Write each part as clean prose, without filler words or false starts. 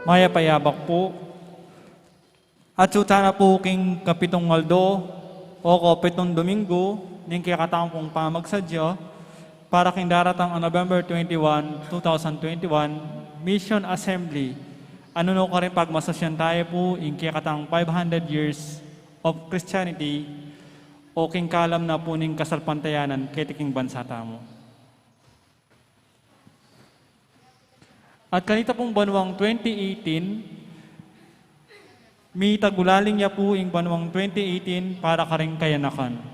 Maya payabak po. At sutana po king kapitong Aldo o kapitong Domingo ning kikataong pong pamagsadyo para king daratang on November 21, 2021 Mission Assembly. Ano no ka rin pagmasasyan tayo po ing kikatang 500 years of Christianity o king kalam na po ning kasalpantayanan kitiking bansa tamo. At kanita pong banwang 2018, may tagulaling niya po yung banwang 2018 para karing kayanakan.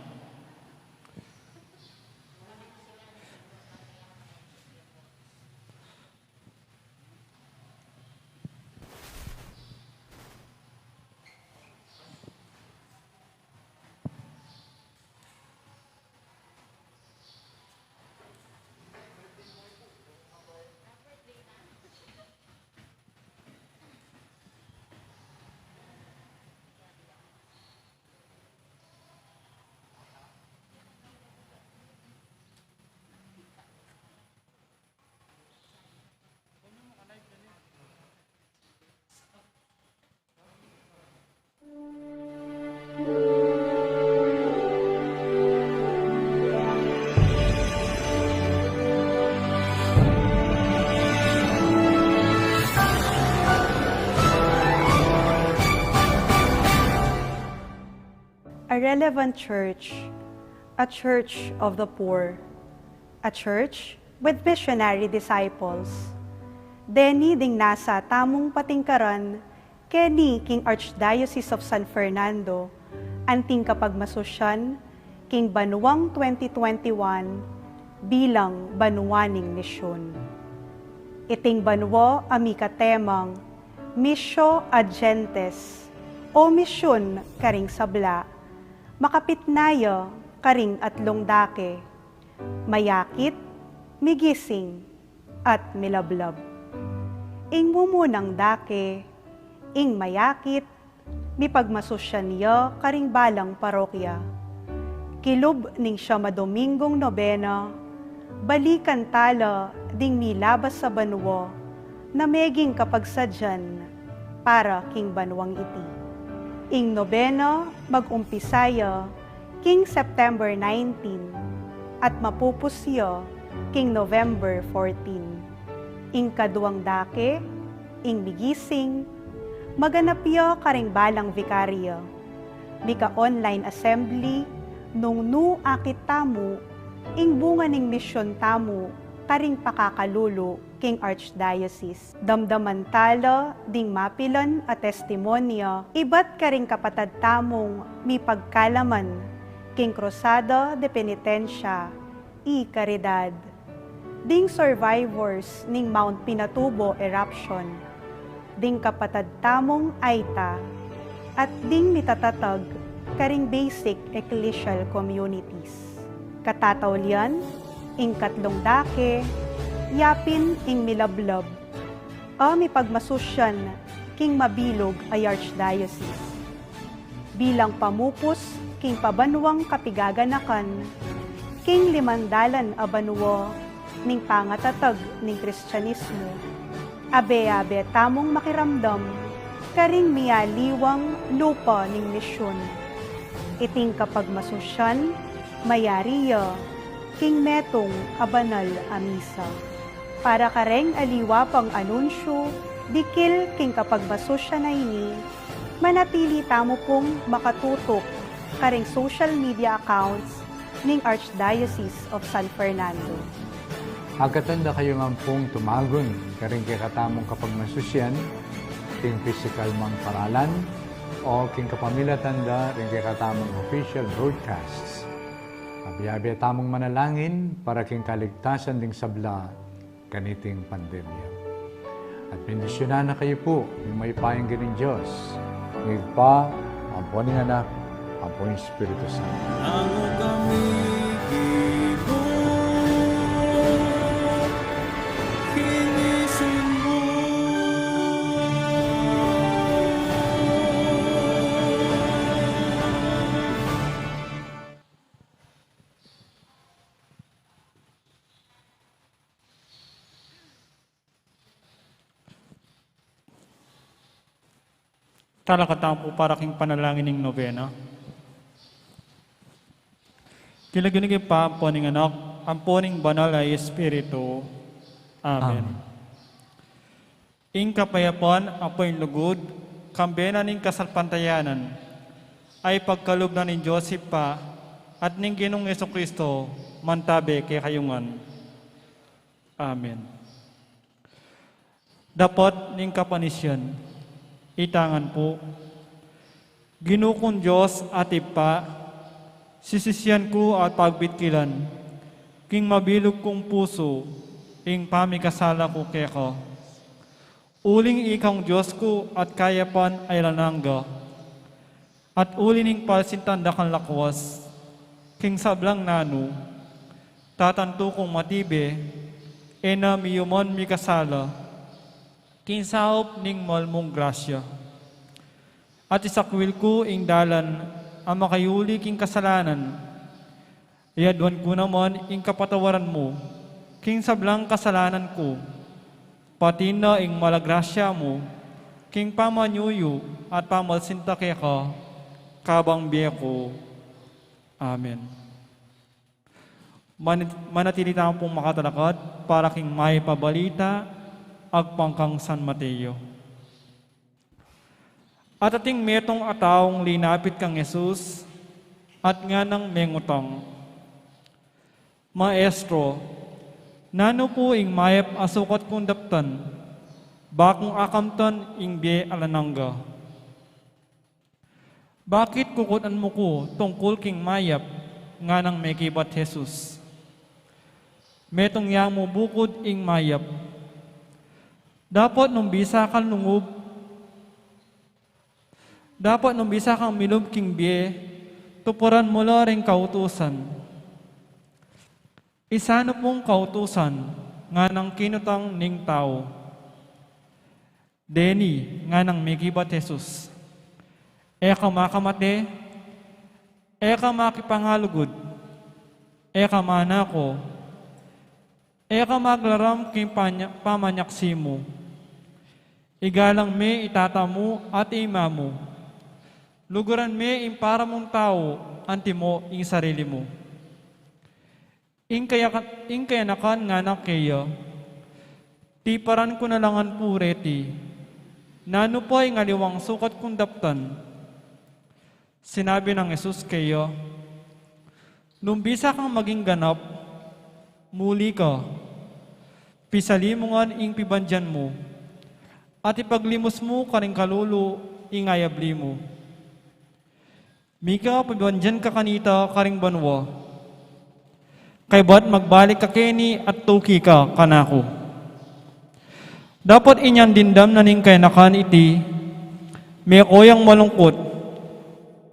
A relevant church, a church of the poor, a church with missionary disciples. Deni ding nasa tamong patingkaran, keni king Archdiocese of San Fernando, anting kapagmasosyan, king Banuang 2021, bilang banuaning misyon. Iting banwa amika temang, Missio ad Gentes, o misyon karing sabla, makapitnayo karing atlong dake, mayakit, migising, at milablab. Ing mumunang dake, ing mayakit, mipagmasosyan niya karing balang parokya. Kilub ning siya madomingong nobena, balikan tala ding milabas sa banwa, na meging kapagsadyan para king banwang iti. Ing nobena mag-umpisaya king September 19 at mapupusyo king November 14. Ing kaduang dake, ing migising, maganapyo karing balang vikaryo. Mika online assembly nung nu akit tamu, ing bunga ning misyon tamu karing pakakalulo king Archdiocese. Damdaman talo ding mapilon a testimonyo, iba't karing kapatad tamong mi pagkalaman king Cruzado de Penitencia y Caridad. Ding survivors ning Mount Pinatubo eruption, ding kapatad tamong Aita, at ding mitatatag karing basic ecclesial communities. Katataulian, ing katlong dake, yapin ing milablab, o mipagmasusyan king mabilog ay Archdiocese. Bilang pamupos king pabanwang kapigaganakan, king limandalan a banwo, ning pangatatag ning Kristyanismo. Abe-abe tamong makiramdam, karing miyaliwang lupa ning misyon. Iting kapag masusyan, mayariya, king metong abanal amisa. Para kareng aliwa pang anunsyo, dikil king kapag masusyan na ini, manatili tamo pong makatutok karing social media accounts ning Archdiocese of San Fernando. Agkatanda kayo nga pong tumagon, karing kay katamong kapag masusyan, king physical mang paralan, o king kapamilatanda, ring kay katamong official broadcasts. Abiyabi tamong manalangin para king kaligtasan ding sabla kaniting pandemya. At bendisyonan na kayo po yung may payang ganing Diyos. Ngigpa, ang po ning anak, ang po yung Espiritu Santo. Nango kami gibo, kinisin mo. Talakatang po para king panalangin ng nobena. Kilaginig pa ang poning anak, ang poning banal ay Espiritu. Amen. Ing kapayapan, apoy lugod, kambena ning kasalpantayanan, ay pagkalob na ning Joseph pa, at ning Ginong Jesucristo, mantabe kay kayungan. Amen. Dapat ning kapanisyan, itangan po, ginukong Diyos at ipa, sisisyan ko at pagbitkilan, king mabilog kong puso, ing pamikasala ko keko. Uling ikang Diyos ko at kayapan ay lanangga, at ulining palsintanda kang lakwas, king sablang nanu, tatanto kong matibe, ena miyumon mikasala, king saop ning malmong grasya. At isakwil ko ing dalan, ang makayuli king kasalanan, iadwan ko naman ing kapatawaran mo, king sablang kasalanan ko, pati na ing malagrasya mo, king pamanyuyo at pamalsinta keka, kabang biya ko. Amen. Manatili tayo pong makatalakad para king may pabalita, agpangkang San Mateo. At ating metong ataong linapit kang Jesus, at nga nang mengutang, Maestro, nano po ing mayap asukat kong daptan, bakong akamtan ing biye alanangga. Bakit kukutan mo ko tungkol king mayap, nga nang may kibat Jesus? Metong yang mo bukod ing mayap, dapat nung bisa kang milub king biye, tupuran mo ring kautusan. Isano pong kautusan, nga nang kinutang ning tao. Deni, nga nang migibat Jesus. Eka makamate, eka makipangalugod, eka manako, eka maglaram king pamanyaksimo. Igalang me itatamu at imamu. Luguran me ing para mong tao, antimo ing sarili mo. Ing kaya nakan nga na kaya, tiparan ko na langan pureti, nano po ay ngaliwang sukat kong daptan. Sinabi ng Jesus kaya, nung bisa kang maging ganap, muli ka, pisalimungan ing pibandyan mo, at ipaglimos mo karing kalulu ingayabli mo. Mika, pibandyan ka kanita karing banwa, kay ba't magbalik ka keni at tuki ka kanako. Dapat inyan dindam na ning kay nakan iti, may koyang malungkot,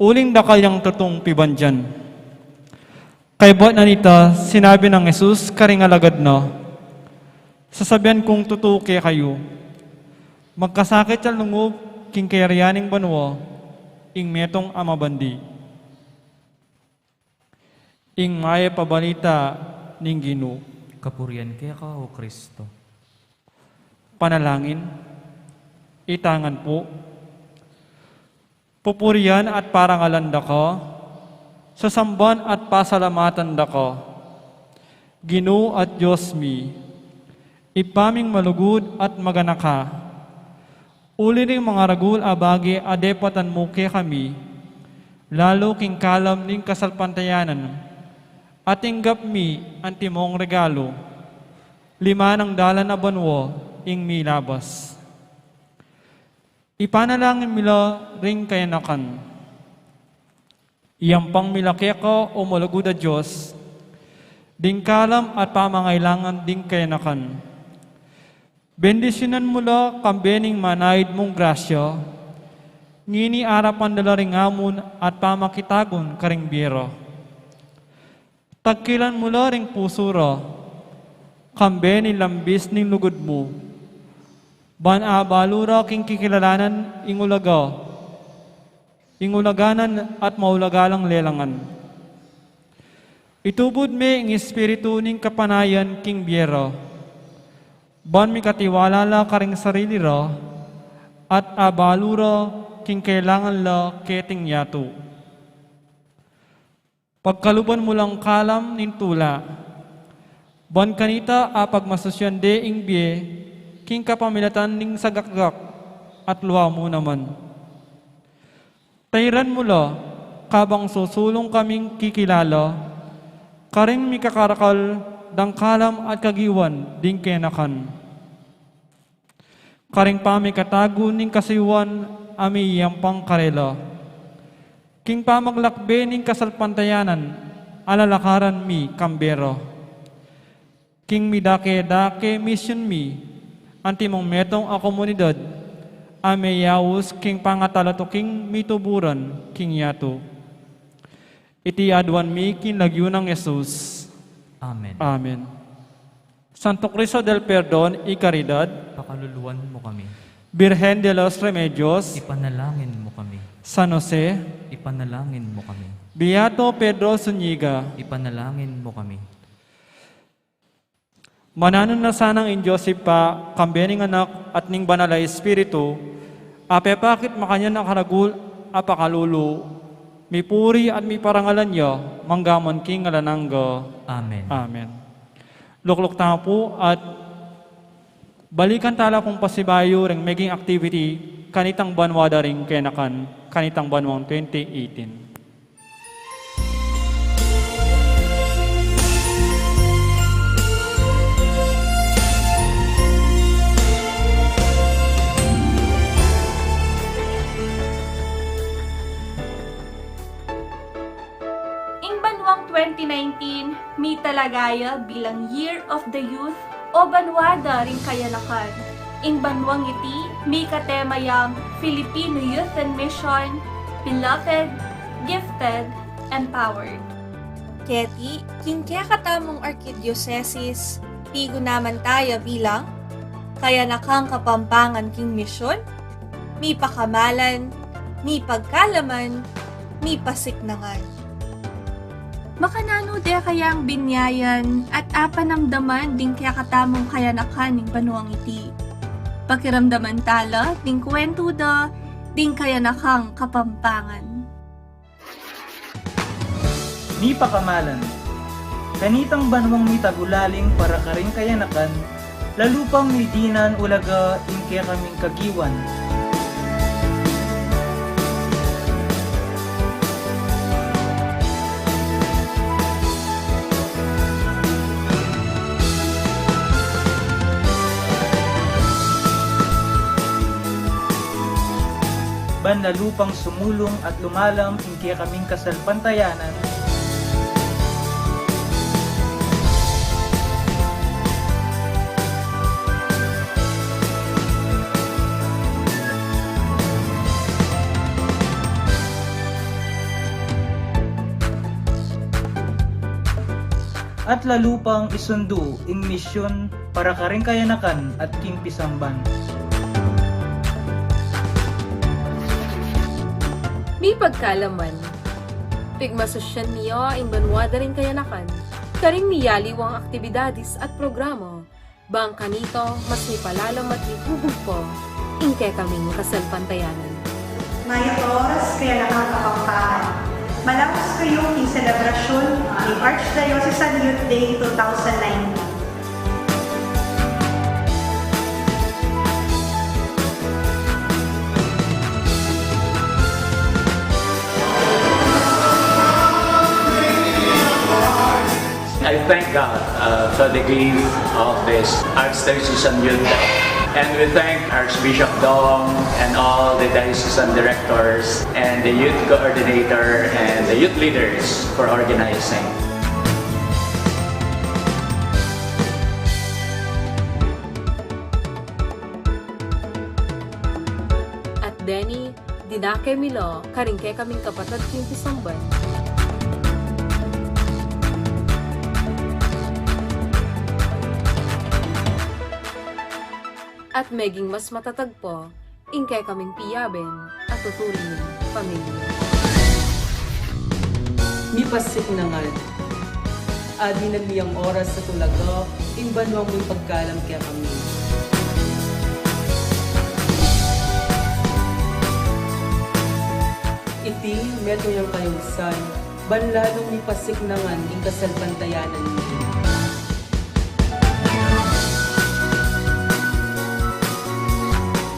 uling dakal yang tutong pibandyan. Kay ba't nanita, sinabi ng Jesus karing alagad na, sasabihan kong tutuki kayo, magkasakit sa lungog, king kayarianing banwa, ing metong amabandi. ing maya pabalita ning Ginoo. Kapurian kaya ka, O Kristo. Panalangin, itangan po. Pupurian at parangalan dako, sasamban at pasalamatan dako. Ginoo at Diyos mi, ipaming malugod at maganaka. Uli ring mga ragul abagi adepatan mo kay kami, lalo king kalam ning kasalpantayanan, at inggap mi ang timong regalo, lima ng dalan na banwo ing milabas. Ipanalangin mila ring kayanakan. Iyang pang milaki ko o malugod a Diyos, ding kalam at pamangailangan ding kayanakan. Bendisyonan mula kambening manayid mong grasya, ngini arapan dala ring amon at pamakitagon karing biro. Tagkilan mula ring pusura, kambeni lambis ning lugod mo. Ban-abalura king kikilalanan ingulaganan at maulagalang lelangan. Itubod me ing espiritu ning kapanayan king biyero. Ban mi katiwala la karing sarili ra, at abalura king kailangan la keting yato. Pagkaluban mo lang kalam nin tula, ban kanita apag masusyan de ing biye, king kapamilatan ning sagakgak at luwa mo naman. Tayran mo la, kabang susulong kaming kikilala, karing mi kakarakal dang kalam at kagiwan ding kenakan. Karing pami katago ning kasiwan ami yampang karela. King pamaglakbe ning kasalpantayanan, alalakaran mi kambero. King mi dake mission mi, antimong metong a komunidad, ame yawus king pangatalato king mituburan king yato. Iti adwan mi king lagyo ng Jesus. Amen. Amen. Santo Cristo del Perdon y Caridad, Pakaluluwan mo kami. Virgen de los Remedios, Ipanalangin mo kami. San Jose, Ipanalangin mo kami. Beato Pedro Zuniga, Ipanalangin mo kami. mananon na sanang in Joseph pa, kambening anak at ning banala espiritu, apepakit makanya na karagul, apakalulu, mi puri at mi parangalan niya, manggamon king alanangga. Amen. Amen. Lukluk tayo po at balikan tala kung pasibayo ring making activity kanitang banwada ring kenakan, kanitang banwang 2018. Ing banwang 2019, mi talagaya bilang Year of the Youth o banwada ring kayanakan. Ing banwang iti, mi katemayang Filipino Youth and Mission, Beloved, Gifted, Empowered. Keti, kinkya katamong Arkidiocese, tigo naman tayo bilang kayanakang kapampangan king misyon, mi pakamalan, mi pagkalaman, mi pasiknangan. Makanano de kayang binyayan at apanamdaman ding kaya katamong kayanakan ning banwang iti. Pakiramdaman tala ding kwento da ding kayanakang kapampangan. Ni pakamalan. Kanitang banwang mi tagulaling para karing kayanakan, lalupang mi dinan ulaga inke kaming kagiwan. Banlalupang sumulong at lumalam inke kaming kasalpantayanan, at lalupang isundo ing misyon para karing kayanakan at kimpisamban. May pagkalaman. Pigmasosyan niyo ang banwada rin kayanakan, karing miyaliwang aktibidadis at programo, bang kanito mas mipalalam at ihubog po, ingke kaming kasalpantayanan. Ngayong oras kaya nakakapangkaan. Malapos kayo ang selebrasyon ni Archdiocesan Youth Day 2019. I thank God for the gift of this Archdiocesan Youth Day. And we thank Archbishop Dong and all the diocesan directors and the youth coordinator and the youth leaders for organizing. At Denny, dinake milo, karingke kaming kapatid king Pisangban. At meging mas matatagpo, ingkay kaming piyaben at tuturing ng pamilya. Mipasik na nga. Adi na niyang oras sa tulaga, imbanwang may pagkalam kaya kami. Iti, meto yung kayungsan, banlalong mipasik na nga ing kasalpantayanan niya.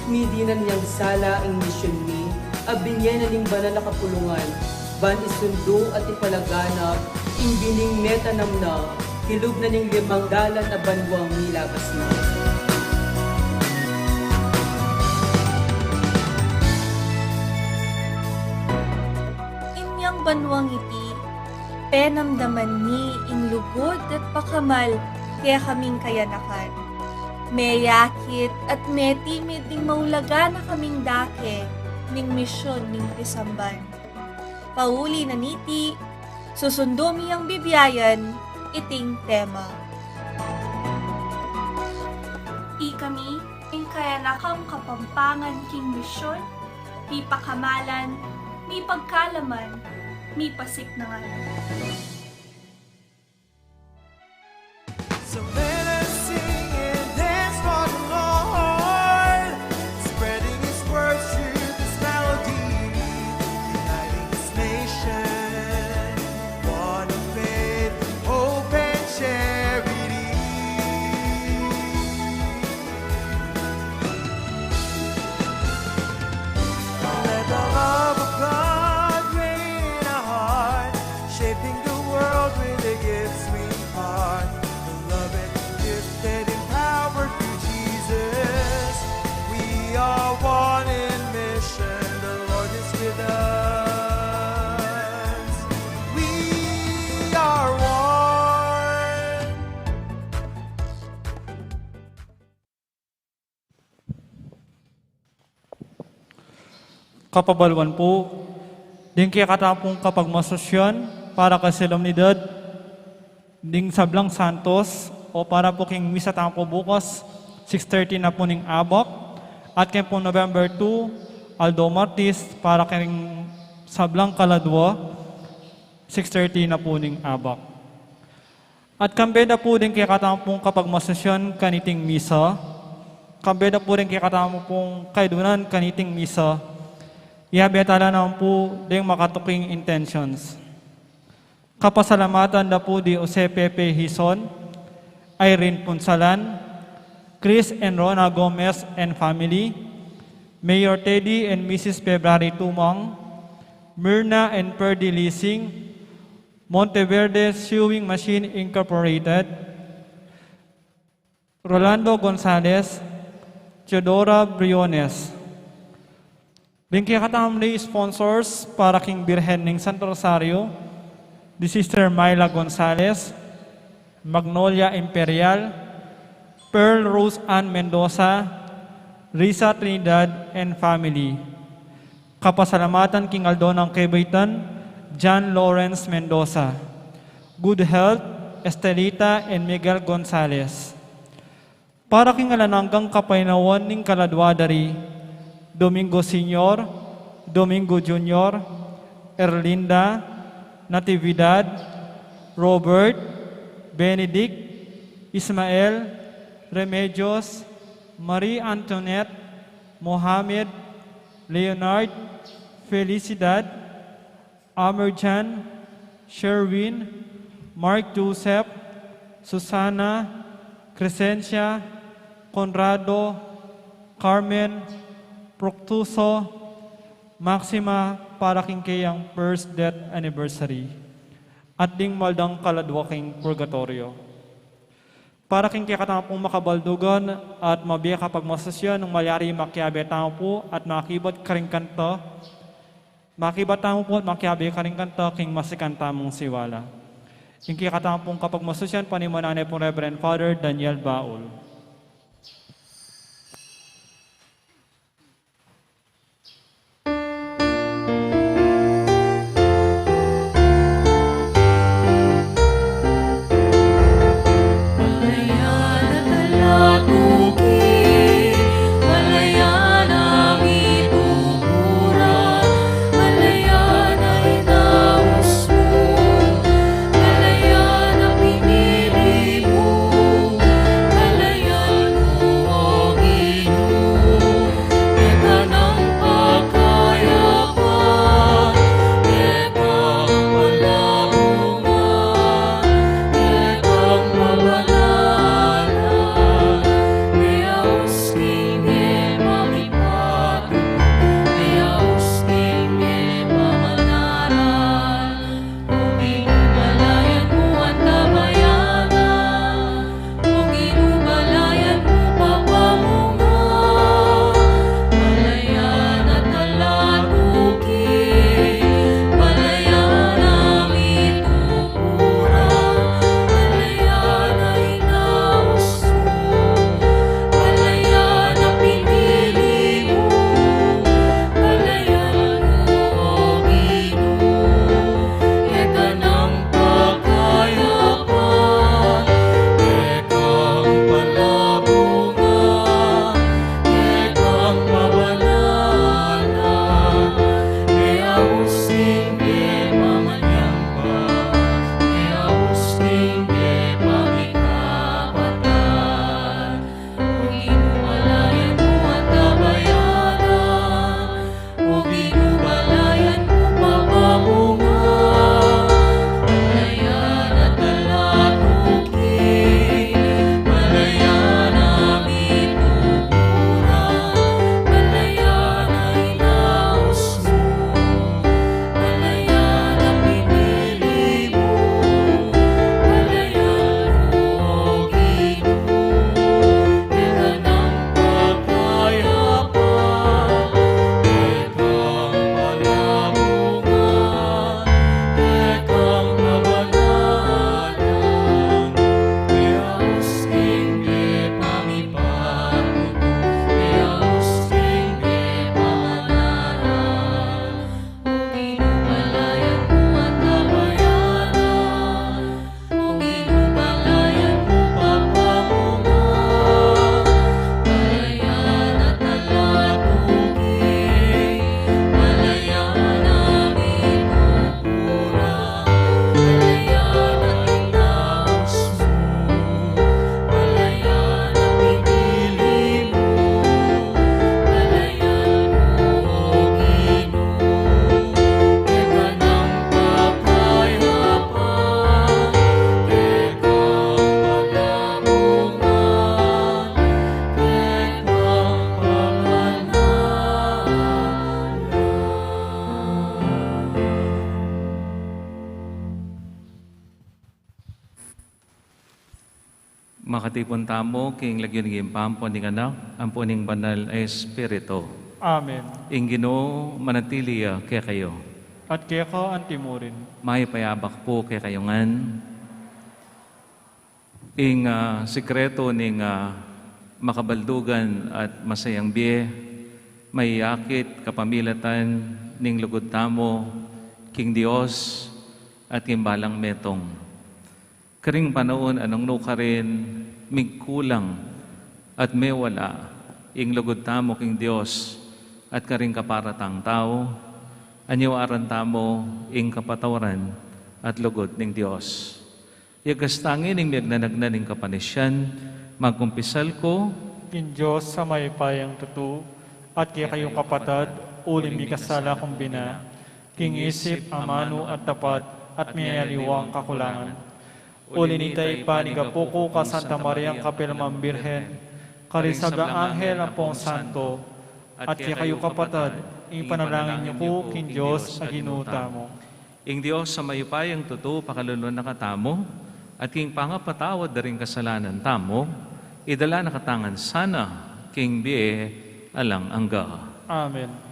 Midinan niyang sala ang misyon ni, abinyan na ning banal na kapulungan, ban isundo at ipalaganap, imbining metanam na, hilog na ning 5 dalan na banwang milabas na. Inyang banwang iti, penamdaman ni ing lugod at pakamal, kaya kaming kayanakan. May yakit at may timid ning maulaga na kaming dake, ning misyon ning Pisamban. Pauli na niti, susundo miyang bibiyayan, iting tema. Kami, ing kayanakang kapampangan king misyon, mi pakamalan, mi pagkalaman, mi pasik na nga. So let us sing and dance for the Lord, spreading His words through this melody, uniting this nation, one of faith, hope, and charity. Let the love of God reign in our heart, shaping the world with the gifts we impart. Beloved, gifted, empowered through Jesus, we are one in mission. The Lord is with us. We are one. Kapabalwan po, din kaya katapong kapag masosyon para ka solemnidad, ding sablang santos, o para po king misa tayo po bukas, 6:30 na po ning abak, at kaya po November 2, Aldo Martis, para king sablang kaladwa, 6:30 na po ning abak. At kambeda po din kaya katapong kapag masosyon kaniting misa, kambeda po rin kaya katapong kaidunan kaniting misa, ihabetala naman po ding makatuking intentions. Kapasalamatan na po di Jose Pepe Hison, Irene Punsalan, Chris and Rona Gomez and family, Mayor Teddy and Mrs. February Tumang, Myrna and Perdy Leasing, Monteverde Sewing Machine Incorporated, Rolando Gonzalez, Teodora Briones. Bingki katamli sponsors para king Birhen ng Santo Rosario, the Sister Myla Gonzalez, Magnolia Imperial, Pearl Rose Ann Mendoza, Risa Trinidad and family. Kapasalamatan king Aldo ng Kebaytan, John Lawrence Mendoza. Good health, Estelita and Miguel Gonzalez. Para king alananggang kapainawan ning Kaladwadari, Domingo Senior, Domingo Junior, Erlinda, Natividad, Robert, Benedict, Ismael, Remedios, Marie Antoinette, Mohamed, Leonard, Felicidad, Amerjan, Sherwin, Mark Joseph, Susana, Crescencia, Conrado, Carmen, Proctuso, Maxima para king kayang first death anniversary at ding maldang kaladwaking purgatorio. Para king kaya pong makabaldugan at mabiya kapag masasya ng malyari makyabe tamo po at makibat karing kanto, makibat tamo po at makyabe karing kanto king masikanta mong siwala. King kaya pong kapag masasyan panimananay pong Reverend Father Daniel Baul. Makatipon tamo, king lagyon ng impampon ng anak, amponing banal espiritu. Amen. Ing Ginoo manatili kaya kayo. At kaya ka ang timurin. May payabak po kaya kayongan. Ing sikreto ning makabaldugan at masayang biye, may yakit kapamilatan ning lugod tamo, king Dios at king balang metong. Karing panoon anong nuka rin, migkulang at may wala, ing lugod tamo king Dios at karing kaparatang tao, anyawaran tamo ing kapatawaran, at lugod ning Dios. Iagastangin ning miagnanagna ning kapanisyan, magkumpisal ko, King Diyos sa may payang tutu, at kaya kayong kapatad, uli mi kasala kong bina, king isip, amano at tapat, at mayaliwang kakulangan. Uli nitay panigapuko ka Santa Maria Kapilmang Birhen, karisaga anghel ang pong santo, at kaya kayo kapatad, ipanalangin niyo ko, King Diyos, aginuta mo. ing Dios sa mayupayang tutu, pakalulon na katamo, at king pangapatawad na rin kasalanan tamo, idala na katangan sana, king bie, alang angga. Amen.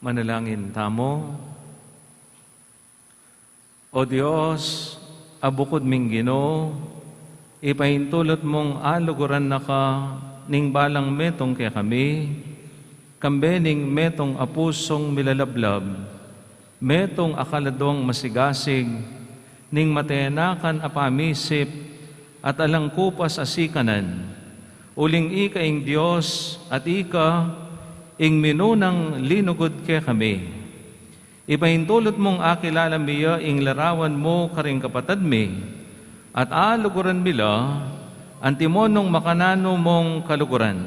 Manalangin tamo. O Diyos, abukod ming Ginoo, ipahintulot mong aluguran na ka ning balang metong kaya kami, kambening metong apusong milalablab, metong akaladong masigasig, ning matenakan apamisip, at alang kupas asikanan, uling ika ing Diyos at ika ing minunang linugod kaya kami. Ipahintulot mong akilala miya ing larawan mo karing kapatad mi, at aluguran mila, antimonong makanano mong kaluguran.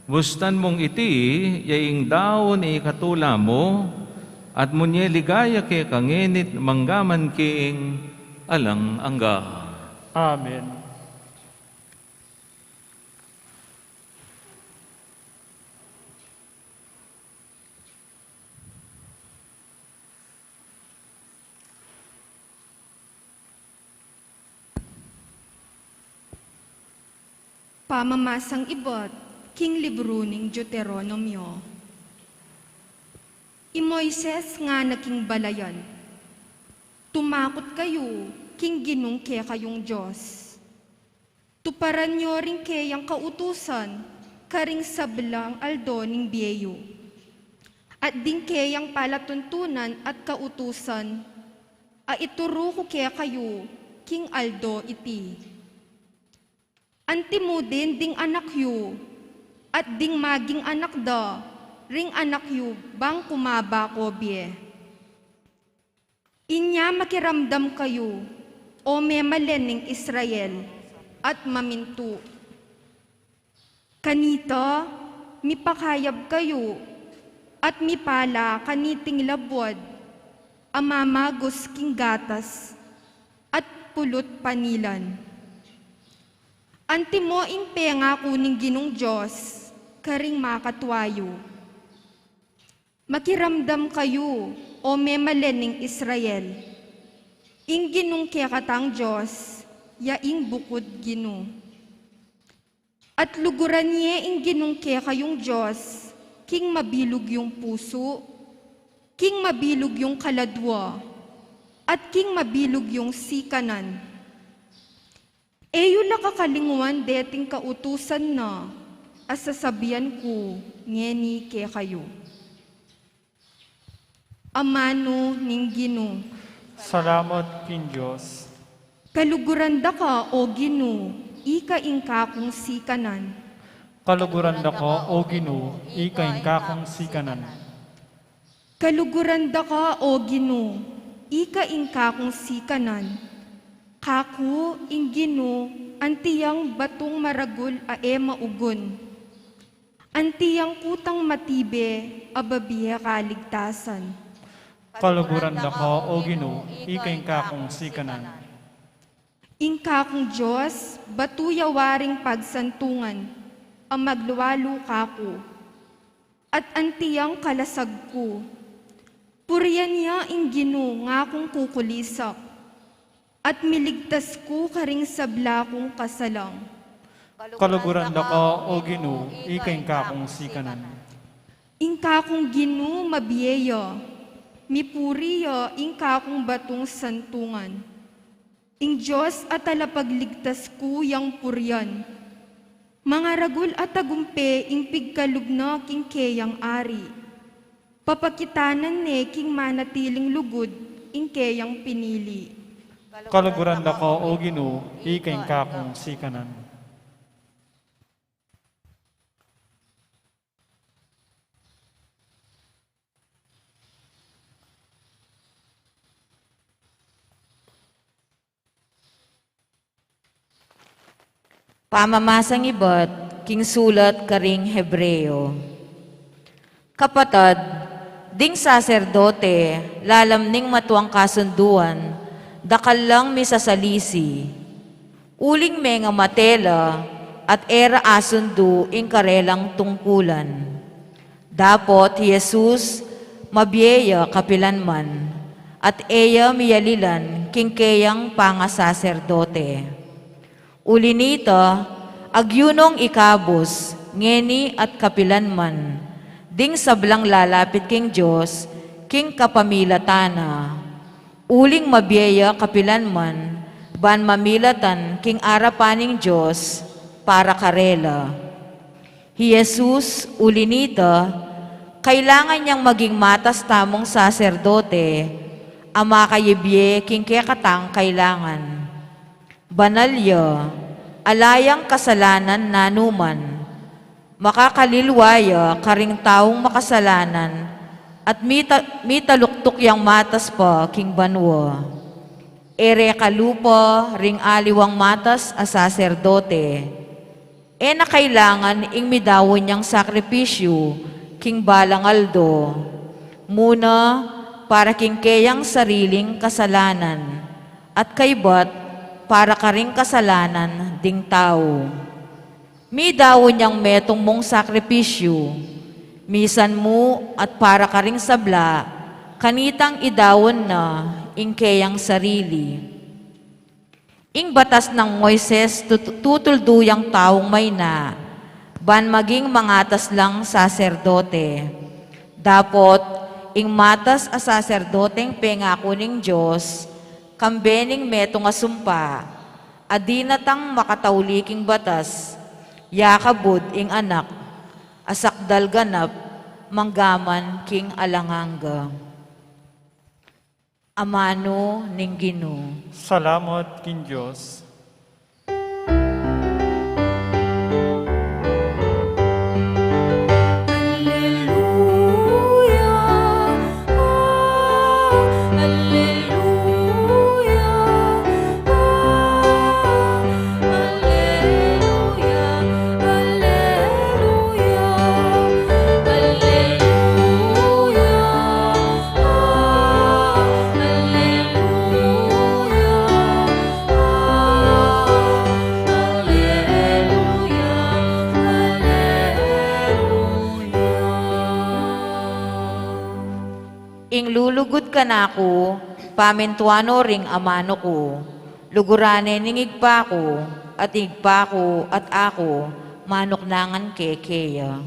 Bustan mong iti, yaing daon ikatula mo, at munye ligaya kay kanginit manggaman kiing alang angga. Amen. Pamamasang ibot, king libro ning Deuteronomio. I Moises nga naging balayan. Tumakot kayo, king ginung kaya kayong Diyos. Tuparan nyo rin kayang kautusan, karing sablang aldo ning biyeyo. At dingkeyang palatuntunan at kautusan, ituro ko kaya kayo, king aldo iti. Antimo din ding anak yu, at ding maging anak da, ring anak yu, bang kumaba ko biye. Inya makiramdam kayo, o memalen ning Israel, at mamintu. Kanita, mipakayab kayo, at mipala kaniting labwad, amamagos king gatas, at pulot panilan. Antimo ing penga kuning ginong Diyos, karing makatwayo. Makiramdam kayo, o memalen ning Israel, ing ginong kekatang Diyos, yaing bukod gino. At luguran niya ing ginong kekayong Diyos, king mabilog yung puso, king mabilog yung kaladwa, at king mabilog yung sikanan. Eyo nakakalinguan deting kautusan na, asasabihan ko, ngeni ke kayo. Amano ning Gino. Salamat king Diyos. Kaluguranda ka o Gino, ika-ingka kong sikanan. Kaluguranda ko, O Ginoo, ikain ka kong sikanan. Kaluguranda ka o Gino, ika-ingka kong sikanan. Kaku ing Gino, antiyang batong maragul ae maugon. Antiyang kutang matibe, ababiya kaligtasan. Kaluguranda ko, O Ginoo, ikain ka kong sikanan. Ingka kong Diyos, batuyawaring pagsantungan, ang magluwalo kako, at antiyang kalasag ko. Puriyan niya ing Ginoo nga kong kukulisak, at miligtas ko karing sabla kong kasalang. Kaluguranda ko, O Ginoo, ikain ka kong sikanan. Ingka kong Ginoo mabiyeya, mipuriya ingka kong batong santungan. Ing Diyos at alapagligtas ko yang puryan. Mga ragul at tagumpe ing pigkalubna king keyang ari. Papakitanan ne king manatiling lugod ing keyang pinili. Kaluguranda ko, O Ginoo, ikain ka kong sikanan. Pamamasang ibot, king sulat karing Hebreo. Kapatad, ding saserdote, lalamning matuang kasunduan, dakal lang misasalisi. Uling may nga matela, at era asundu ing karelang tungkulan. Dapot, Jesus, mabiyeya kapilanman, at eya miyalilan, king keyang pangasaserdote. Uli nito, agyunong ikabos, ngeni at kapilanman, ding sablang lalapit king Diyos, king kapamilatana. Uling mabiyeya kapilanman, ban mamilatan king arapaning Diyos, para karela. Hi Jesus, uli nito, kailangan niyang maging matas tamong saserdote, ama kayibye king kekatang kailangan. Banalya, alayang kasalanan nanuman, makakalilwaya karing taong makasalanan, at mitaluktok yang matas pa king banwa. Ere kalupa ring aliwang matas a saserdote, na kailangan ing midawon niyang sakripisyo king balangaldo, muna para king keyang sariling kasalanan, at kaybat para karing kasalanan ding tao. Midawon niyang metong mong sakripisyo, misan mo at para karing sabla, kanitang idawon na ing keyang sarili. Ing batas ng Moises tutulduyang taong may na, ban maging mangatas lang saserdote. Dapot, ing matas a saserdoteng pengako ning Diyos, kambening metong asumpa, adinatang makatauliking batas, yakabud ing anak, asakdal ganap, manggaman king alanganga. Amano ning Ginoo. Salamat king Diyos. Ing lulugod ka na ako, pamintuano ring amano ko. Lugurane ningigpa ko, at igpa ko at ako, manoknangan kekeya.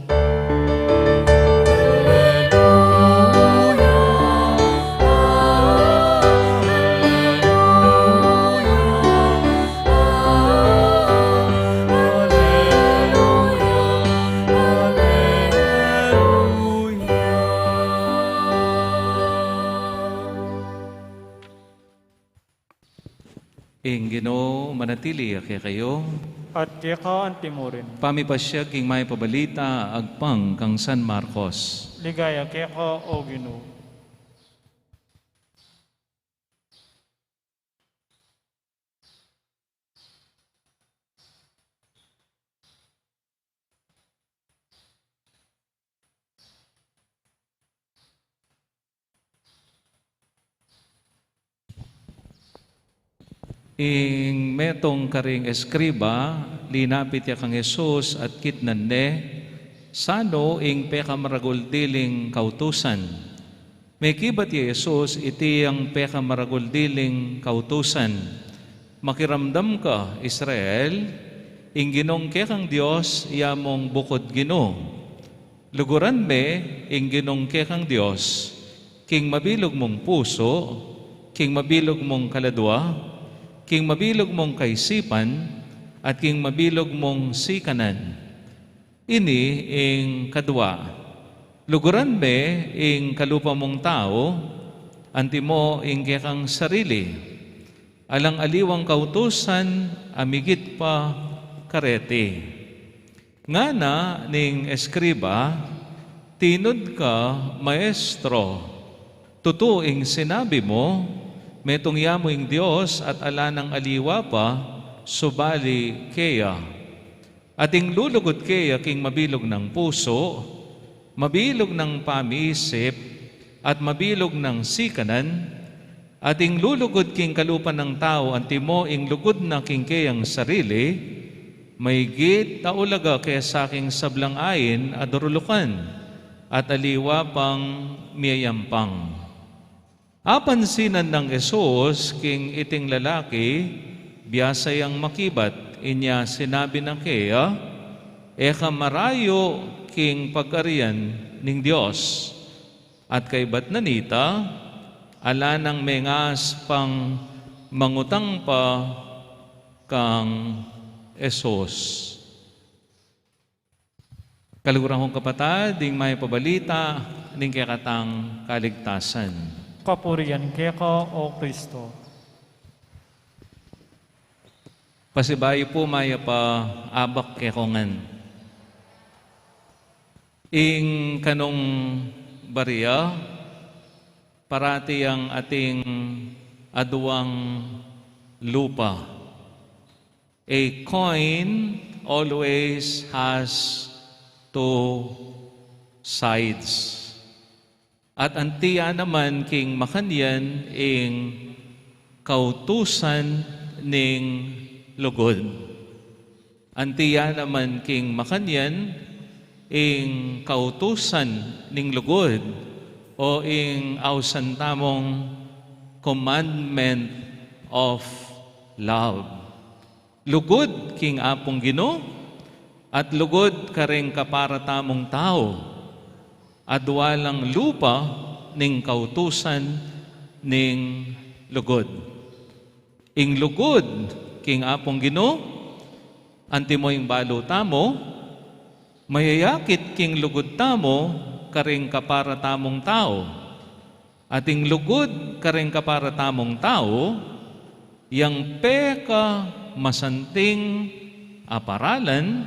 Ing Ginoo manatili kay kayo. At kaya ka ang timurin. Pamipasya king may pabalita agpang kang San Marcos. Ligaya kaya ka o Ginoo. Ing metong karing eskriba, linapit ya kang Jesus at kitnan ne, sano ing pekamaragol diling kautusan. May kibat ya Jesus iti ang pekamaragol diling kautusan. Makiramdam ka, Israel, ing ginong kekang Diyos, yamong bukod Ginoo. Luguran me, ing ginong kekang Diyos, king mabilog mong puso, king mabilog mong kaladwa, king mabilog mong kaisipan, at king mabilog mong sikanan. Ini ing kadwa. Luguran be ing kalupa mong tao, anti mo ing kekang sarili. Alang aliwang kautusan, amigit pa karete. Ngana ning eskriba, tinod ka, maestro, tutuing sinabi mo, metong yamoing Diyos at ala ng aliwa pa, subali keya. Ating lulugod keya king mabilog ng puso, mabilog ng pamiisip, at mabilog ng sikanan, ating lulugod king kalupan ng tao, antimo ing lugod na king keyang sarili, may git taulaga kaya sa aking sablang ayin adurulukan, at aliwa pang miyayampang. Apansinan ng Jesus king iting lalaki, biyasayang makibat, inya sinabi ng kaya, eka marayo king pag-arian ning Diyos. At kay bat nanita, ala ng mengas pang mangutang pa kang Jesus. Kalugurang kong kapatid, ding may pabalita, ning kakatang kaligtasan. Kapurian kaya ka o Kristo. Pasibayo po maya pa abak kekongan. Ing kanong bariya, parati ang ating aduang lupa. A coin always has two sides. At antiya naman king makanyan ing kautusan ning lugod. Antiya naman king makanyan ing kautusan ning lugod o ing ausan tamong commandment of love. Lugod king apong Ginoo at lugod kareng kapara tamong tao. Adwalang lupa ning kautusan ning lugod. Ing lugod king apong Ginoo Anti mo yung baluta mo, mayayakit king lugod tamo, karing kapara tamong tao. Ating lugod karing kapara tamong tao, yang peka masanting aparalan,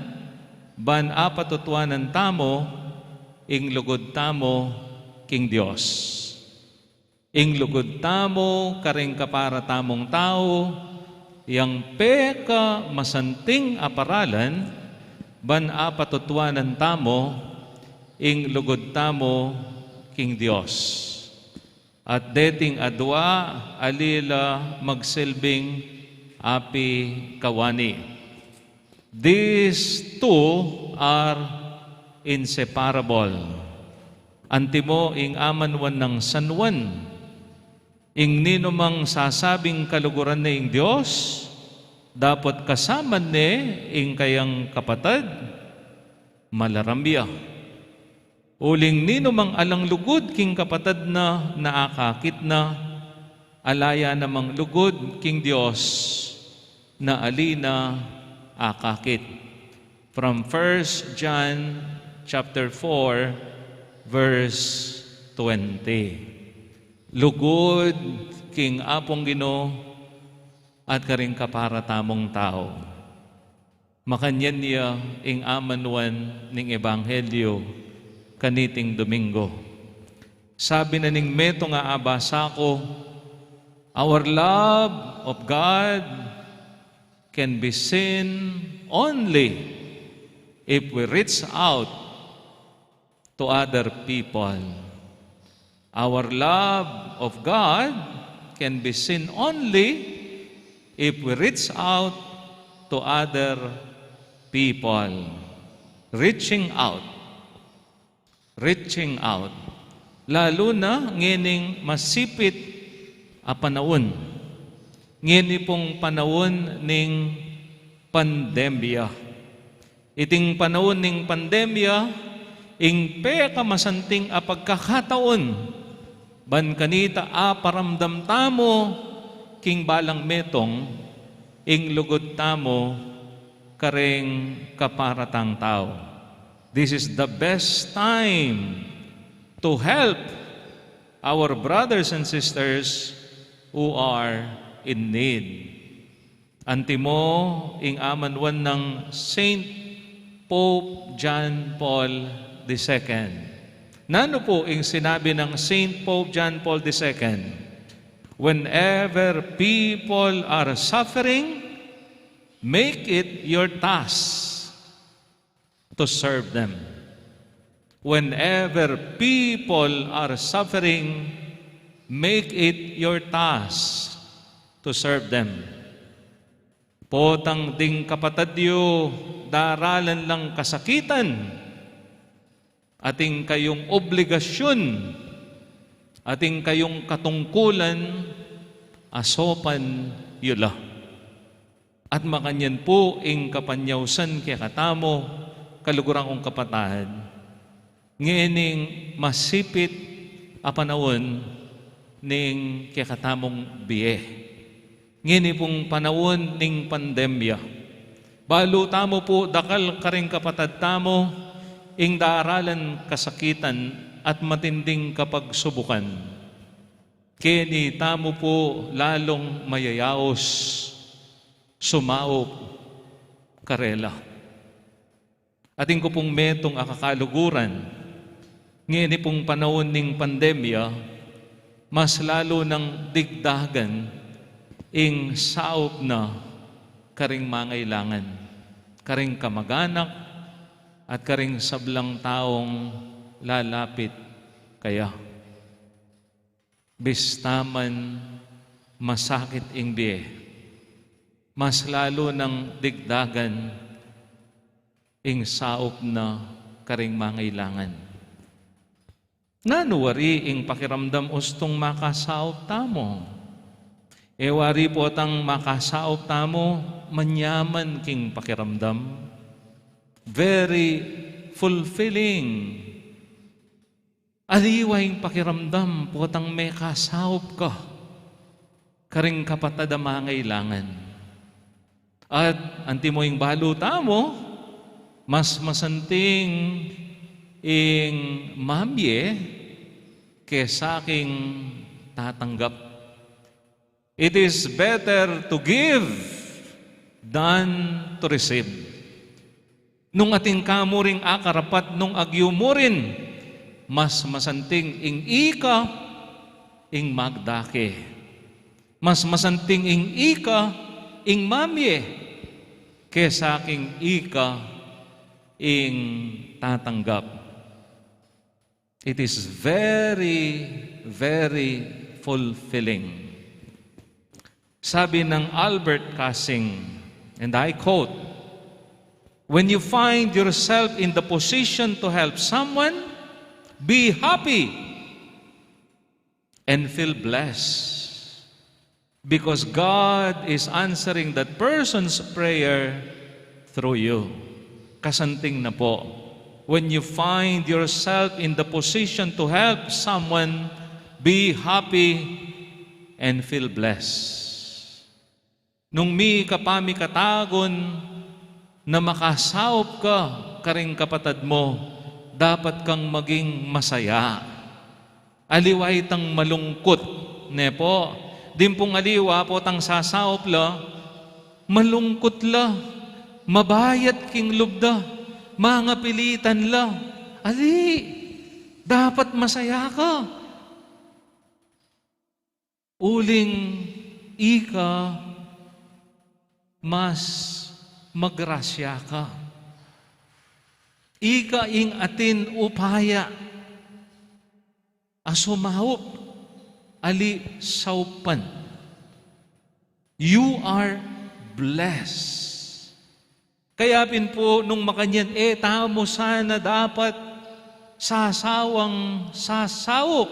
ban apatutuanan tamo, ing lugod tamo, king Dios. Ing lugod tamo, karing kapara tamong tao, yang peka masanting aparalan, ban apatutuanan tamo, ing lugod tamo, king Dios. At dating adwa, alila magsilbing api kawani. These two are inseparable. Antimo ing amanwan ng sanwan, ing ninumang sasabing kaluguran na ing Diyos, dapat kasama ni ing kayang kapatid, malarambiya. Uling ninumang alang lugod king kapatid na naakakit na, alaya namang lugod king Diyos na alina akakit. From 1 John chapter 4 verse 20. Lugod king apong Ginoo at karing kapara tamong tao. Makanyan niya ing amanwan ning ebanghelyo kaniting Domingo. Sabi na ning meto nga abasa ko, our love of God can be seen only if we reach out to other people. Our love of God can be seen only if we reach out to other people. Reaching out. Reaching out. Lalo na ngining masipit a panahon. Ngini pong panahon ning pandemya. Iting panahon ning pandemya, ing peka masanting a pagkakataon, ban kanita a paramdam tamo, king balang metong, ing lugod tamo, karing kaparatang tao. This is the best time to help our brothers and sisters who are in need. Antimo ing amanwan ng Saint Pope John Paul II. Nano po ing sinabi ng Saint Pope John Paul II? Whenever people are suffering, make it your task to serve them. Whenever people are suffering, make it your task to serve them. Potang ding kapatadyo, daralan lang kasakitan, ating kayong obligasyon, ating kayong katungkulan, asopan yula. At makanyan po ing kapanyawsan kaya katamo, kalugurang kong kapatad, ngining masipit a panahon ning kakatamong biye. Ngini pong panahon ning pandemya. Balo tamo po dakal karing kapatad tamo, ing daaralan kasakitan at matinding kapagsubukan. Kini tamo po lalong mayayaos, sumaop, karela. Ating ko pong metong akakaluguran, ngayon pong panahon ng pandemya, mas lalo ng digdagan, ing saop na karing mangailangan, karing kamag-anak, at karing sablang taong lalapit kaya. Bistaman masakit ing biye, mas lalo ng digdagan, ing saop na karing mangailangan. Nanuwari ing pakiramdam ustong makasaop tamo. Ewari po tang makasaop tamo, manyaman king pakiramdam. Very fulfilling. Aliwayng pakiramdam po tang may kasaop ka. Karing kapatid ang mangailangan. At antimoing baluta mo, mas masanting ing mamye kesa aking tatanggap. It is better to give than to receive. Nung ating kamuring akarapat, nung agyo mo rin, mas masanting ing ika, ing magdake. Mas masanting ing ika, ing mamye, kesa aking ika, ing tatanggap. It is very, very fulfilling. Sabi ng Albert Casing, and I quote, "When you find yourself in the position to help someone, be happy and feel blessed. Because God is answering that person's prayer through you." Kasanting na po. When you find yourself in the position to help someone, be happy and feel blessed. Nung mi kapami katagon na makasawop ka karing kapatad mo, dapat kang maging masaya. Aliway tang malungkot, ne po. Dimpong aliwa po tang sasawop la, malungkot la, mabayat king lubda, mga pilitan la. Ali, dapat masaya ka. Uling ika, mas magrasya ka. Ika ing atin upaya, asumahop, ali saupan. You are blessed. Kaya pin po nung makanyan, tamo sana dapat sasawang sasawok.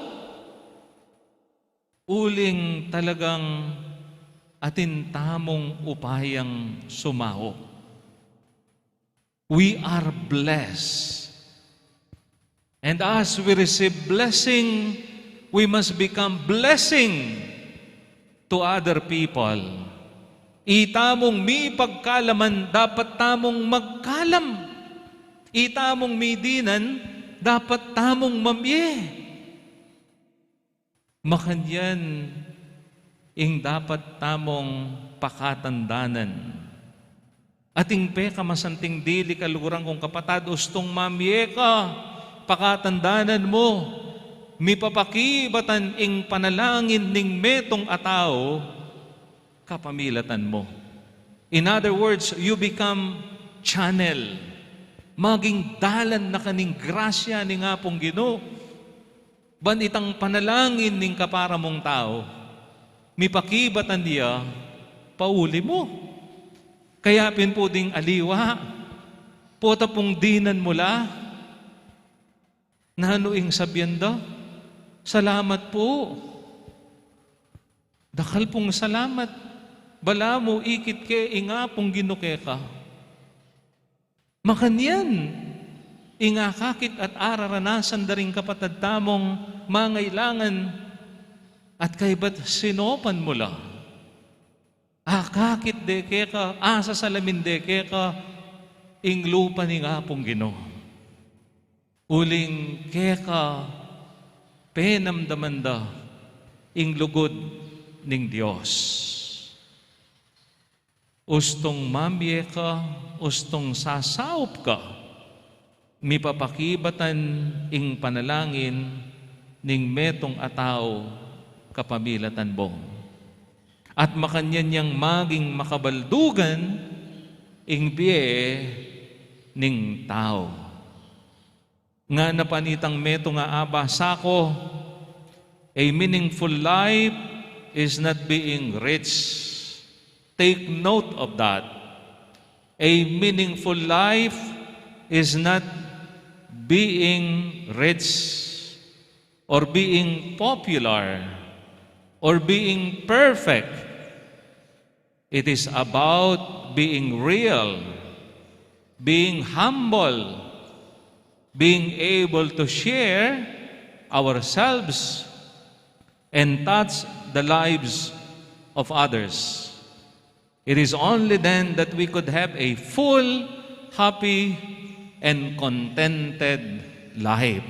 Uling talagang atin tamong upayang sumawok. We are blessed. And as we receive blessing, we must become blessing to other people. Itamong mi pagkalaman, dapat tamong magkalam. Itamong mi dinan, dapat tamong mamye. Makanyan, ing dapat tamong pakatandanan. Ating peka masanting dili kalugurang kong kapatad, ustong mamye ka, pakatandanan mo. Mipapakibatan ing panalangin ning metong atao, kapamilatan mo. In other words, you become channel. Maging dalan na kaning grasya ni nga pong Ginoo. Ban itang panalangin ning kapara mong tao, mipakibatan niya, pauli mo. Kaya pin po ding aliwa, pota pong dinan mula, nahanuing sabyenda, salamat po. Dakal pong salamat. Bala mo ikit ke inga pong ginuke ka. Makanyan. Inga kakit at araranasan daring kapatad tamong mangailangan at kaybat sinopan mo la. Kakit deke ka, asa salamin deke ka, ing lupa ni nga pong Ginoo. Uling keka, penamdamanda, ing lugod ning Dios. Ustong mamye ka, ustong sasaup ka, mipapakibatan ing panalangin ning metong ataw kapamilatan mo. At makanyan niyang maging makabaldugan ing biye ning tao. Nga napanitang meto nga aba sako, a meaningful life is not being rich. Take note of that. A meaningful life is not being rich or being popular or being perfect. It is about being real, being humble, being able to share ourselves and touch the lives of others. It is only then that we could have a full, happy, and contented life.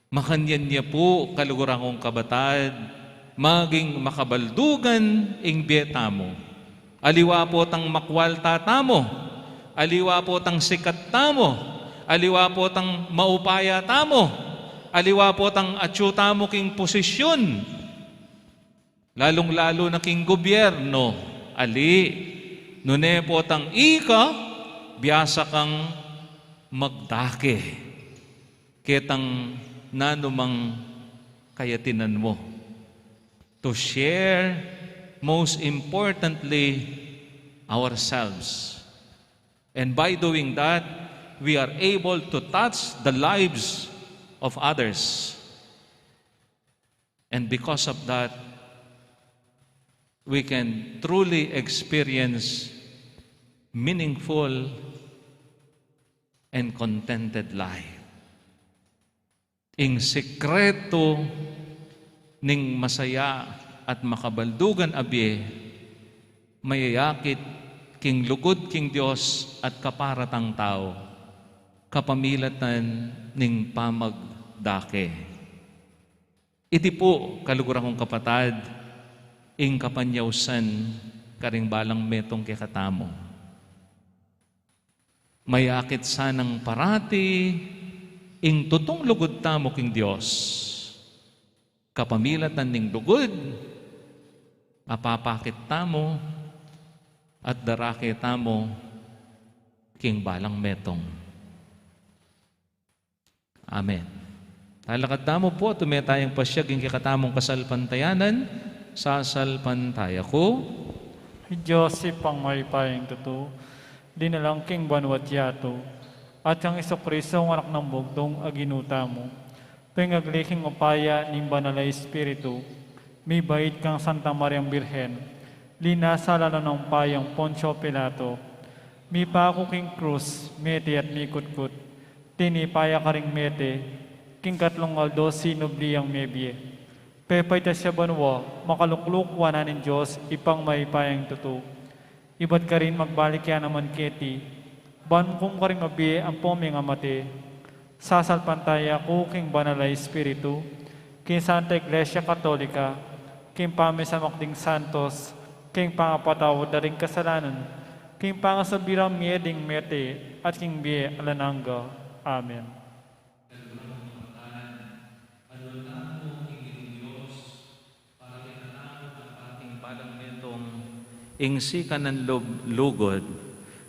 Makanyan niya po kalugurang kong kabatad, maging makabaldugan ing biyeta mo. Aliwa po tang makwalta tamo, aliwa po tang sikat tamo, aliwa po tang maupaya tamo, aliwa po tang atyuta mo king posisyon, lalong-lalo na king gobyerno, ali, nune po tang ika, biyasa kang magdake, ketang nanumang kayatinan mo. To share, most importantly, ourselves. And by doing that, we are able to touch the lives of others. And because of that, we can truly experience meaningful and contented life. Ing sekreto ning masaya at makabaldugan abye, mayayakit king lugod king Dios at kaparatang tao, kapamilatan ning pamagdake. Iti po kalugurang kong kapatad, ing kapanyawsan karing balang metong kekatamo. Mayakit sanang parati, ing tutong lugod tamo king Dios, kapamilatan ning lugod, apapakit tamo, at darake tamo, king balang metong. Amen. Talakad tamo po, tumetayang pasyag ing kikatamong kasalpantayanan, sasalpantaya ko. Joseph pang may payang tuto, dinalang king banwat yato, at ang Isokristo ang anak ng bugtong aginuta mo. Tuwing agliking upaya ng Banalay Espiritu, may bait kang Santa Mariang Birhen, linasa lalo ng payang Poncio Pilato, may pako king krus, mete at mikut-kut, tinipaya ka ring mete, king katlong aldo sinubli ang mebye. Pepay ta siya banwa, makaluklukwa na ng Diyos, ipang may payang tuto. Iba't ka rin magbalik yan naman keti, ban kung ka rin mabiye ang poming amate, sasalpantaya ko king Banalay Espiritu, king Santa Iglesia Katolika, king pamisamakding santos, king pangapatawad na rin kasalanan, king pangasabirang mieding mete, at king biye alananga. Amen. Ing sikan ng lugod,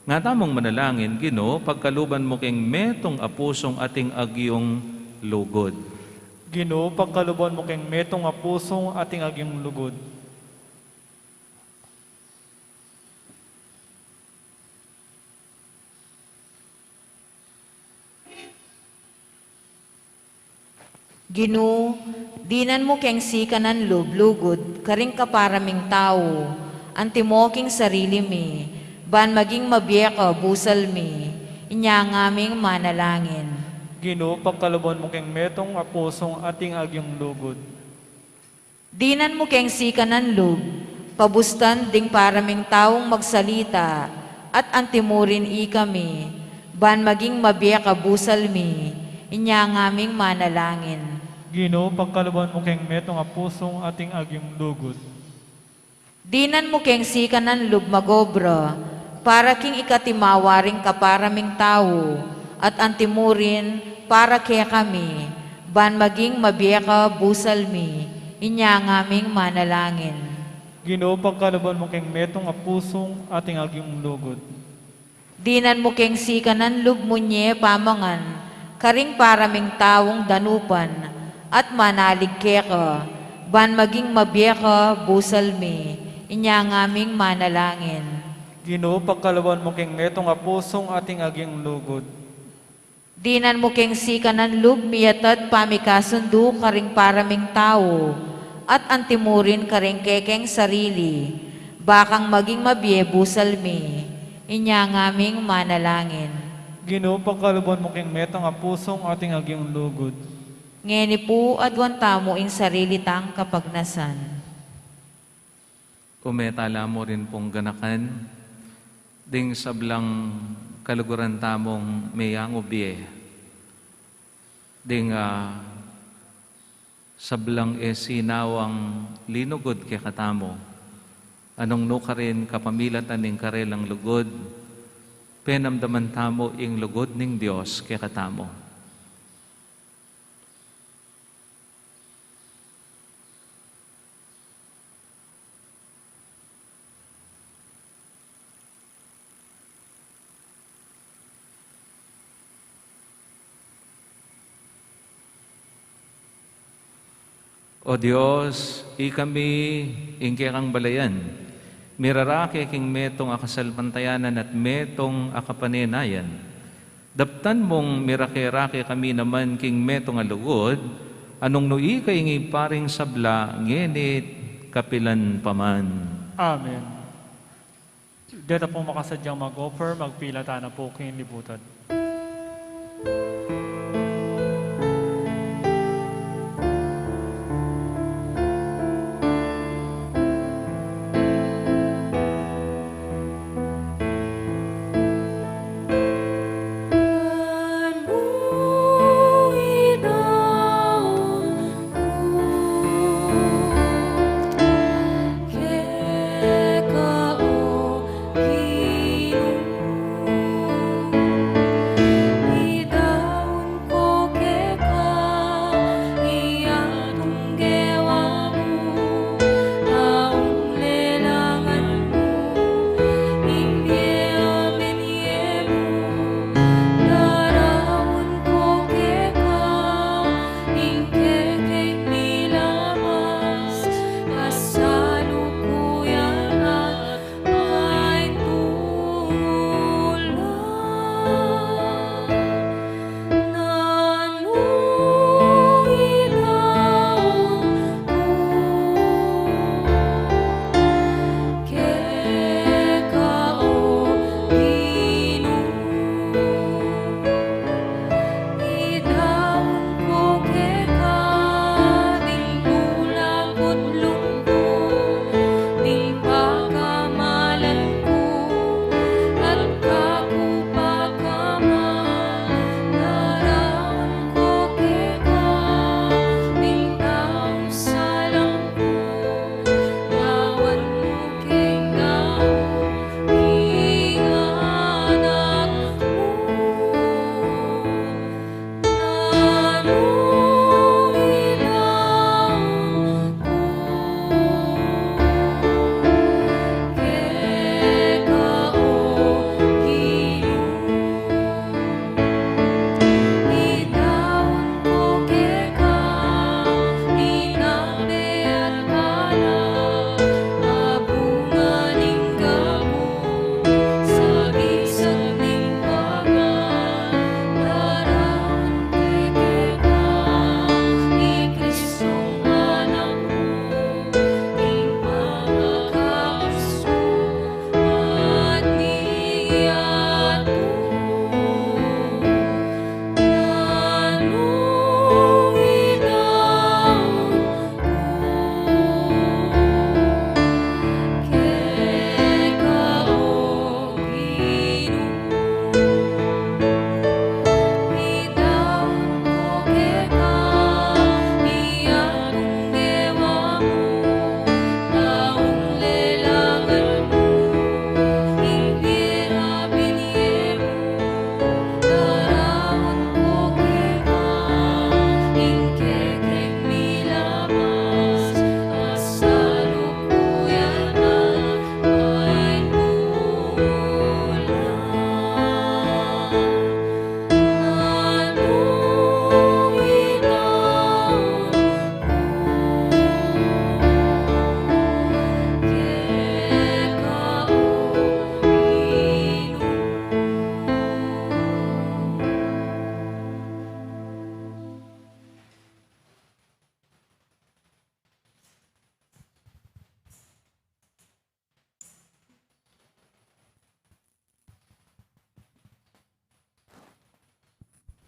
nga tamong manalangin, Ginoo, pagkaluban mo king metong apusong ating agyong lugod. Ginoo, pagkaluban mo king metong apusong ating agyong lugod. Ginoo, dinan mo keng sikanan lugod, karing kaparaming tao, antimoking sarili mi, ban maging mabiyeka busal mi, inya ngaming manalangin. Ginoo, pagkaluban mo king metong apusong ating agyong lugod. Dinan mo keng sikanan pabustan ding paraming taong magsalita, at antimurin ikami, ban maging mabiyeka busal mi, inya ngaming manalangin. Ginoo, pagkaluban mo king metong apusong ating agyong lugod. Dinan mo keng sikanan magobra, para king ikatimawaring kaparaming tao, at antimurin para kaya kami, ban maging mabiyeka busal mi, inya ngaming manalangin. Ginoo, pagkaluban mo king metong apusong ating agyong lugod. Dinan mo keng sikanan munye pamangan, karing paraming taong danupan, at manalig keka, ban maging mabiyeka busal mi, inya ngaming manalangin. Ginoo, pagkaluban mo king metong apusong ating agyong lugod. Dinan mo keng sikanan miyatat pamikasundu karing paraming tao, at antimurin karing kekeng sarili, bakang maging mabiye busal mi, inya ngaming manalangin. Ginoo, pagkaluban mo king metong apusong ating agyong lugod. Ngeni po adwan tamo in sarili tang kapagnasan. umetala mo rin pong ganakan, ding sablang kaluguran tamong mayang ubye, ding sablang sinawang linugod kay katamo, anong nuka rin kapamilatan ning karelang lugod, penamdaman tamo ing lugod ning Dios kay katamo. O Diyos, ikami ingke kang balayan, mirarake king metong akasalpantayanan at metong akapanenayan. Daptan mong mirake-rake kami naman king metong alugod, anong nui kaingi paring sabla, ngenit kapilan paman. Amen. Dito po makasadyang mag-offer, magpilata na po king libutan.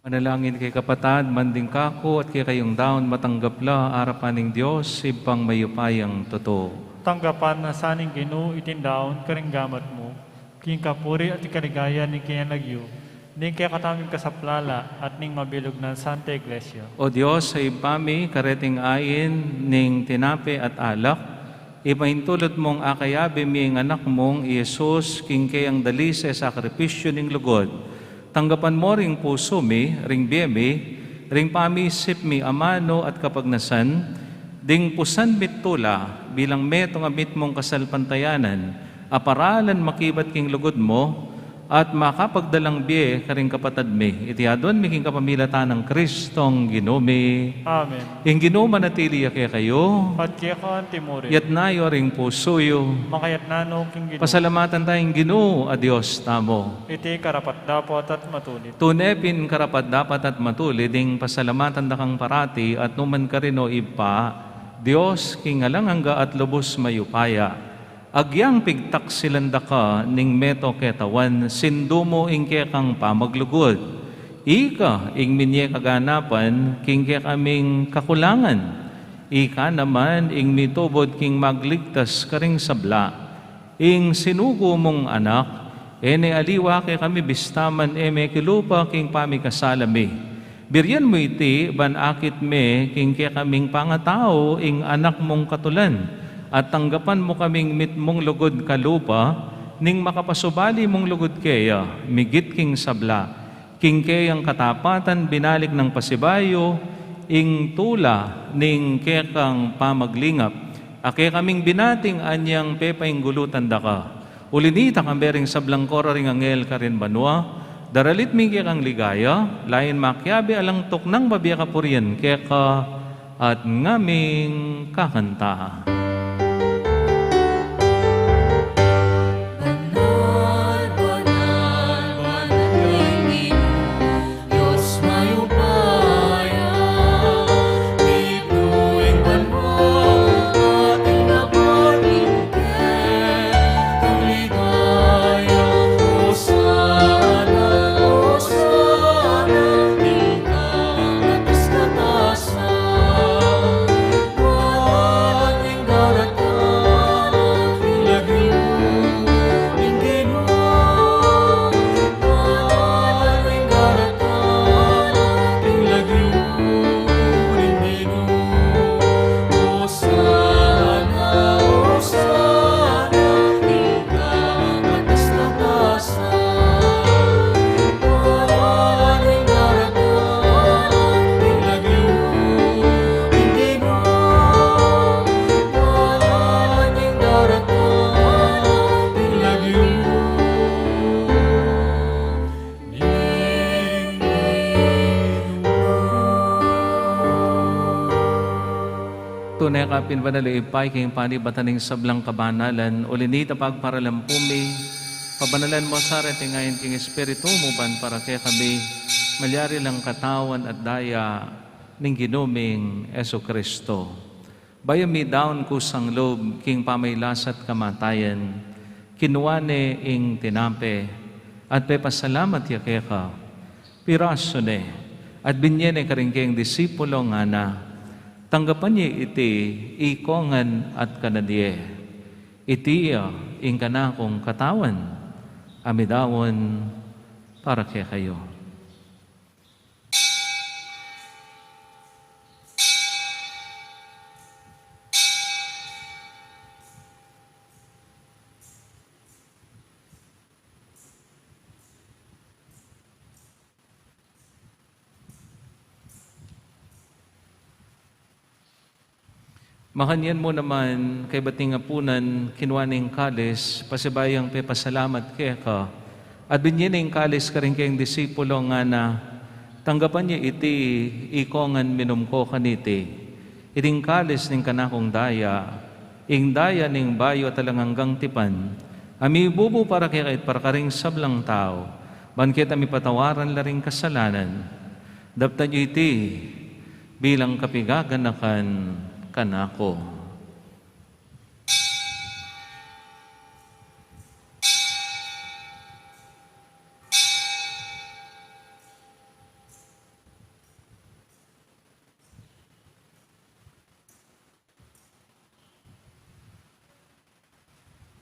Manalangin kay kapatad, manding kako at kay kayong daon matanggapla, arapaning Diyos, ibang mayupayang totoo. tanggapan na saning Ginoo itindaon karing gamat mo, king kapuri at ikaligaya ni kinalagyo, ning kaya kataming kasaplala at ning mabilog ng Santa Iglesia. O Diyos, sa ipami, kareting ayin, ning tinape at alak, ipaintulot mong akayabi ming anak mong Iyesus, king kayang dali sa sakripisyo ning lugod. Tanggapan mo ring puso mi, ring biyemi, ring pamisip mi amano at kapagnasan, ding pusan mitula, bilang metong amit mong kasalpantayanan, aparalan makibat king lugod mo, at makapagdalang biye karing kapatad mi. Itiyadon mi king kapamilatan ng Kristong Ginumi. Amen. Ing Ginoo manatili kaya kayo, At kaya ka ang timuri, yat nayo ring pusoyo. makayat nano king Ginoo, Pasalamatan tayong Ginoo, a Diyos tamo. iti karapat dapat at matulit. Tunepin karapat dapat at matuli, ding pasalamatan da kang parati, at numan ka rin o ipa, Diyos, king alangangga at lubos mayupaya. Agyang pigtak silanda ka, ning meto ketawan, sindumo ing kang pamaglugod. Ika, ing minye kaganapan, king kaming kakulangan. Ika naman, ing mitubod king magligtas karing sabla. Ing sinugo mong anak, ene aliwa kay kami bistaman eme kilupa king pamikasalami. Biryan mo iti, banakit me, king kaming pangatao, ing anak mong katulan. At tanggapan mo kaming mitmong lugod kalupa, ning makapasubali mong lugod kaya, migit king sabla, king kayang katapatan binalik ng pasibayo, ing tula, ning kekang pamaglingap, ake kaming binating anyang pepaing gulutan da ka. Ulinita kang bering sablang kora ring angel karin banwa, daralit mi kekang ligaya, lain makyabi alang tok ng babiya kapurian keka, at ngaming kakanta. Tunay kapin banalaipay kayong panibataning sablang kabanalan, ulinita pagparalampumi, pabanalan mo sa rete ngayon king Espiritu mo ban para kaya kami malyari lang katawan at daya ning ginuming Eso Kristo. Bayo mi down kusang loob king pamaylasat kamatayan, kinuwane ing tinampe, at pepasalamat ya kaya ka, piraso ne, at binyene ka rin kayong disipulo nga na, tanggapan niya iti ikongan at kanadye. Itiya ing kanakong katawan, amidawon para kaya kayo. Makanyan mo naman kay bating apunan kinwaning kalis, pasibayang pe pasalamat kaya ka, at binyaning kalis ka rin kayong disipulo nga na, tanggapan niya iti ikongan minumko kaniti, iting kalis ning kanakong daya, ing daya ning bayo talanganggang tipan, ami bubu para kaya kahit para karing sablang tao, banket ami patawaran laring kasalanan, daptan niyo iti bilang kapigaganakan kanako.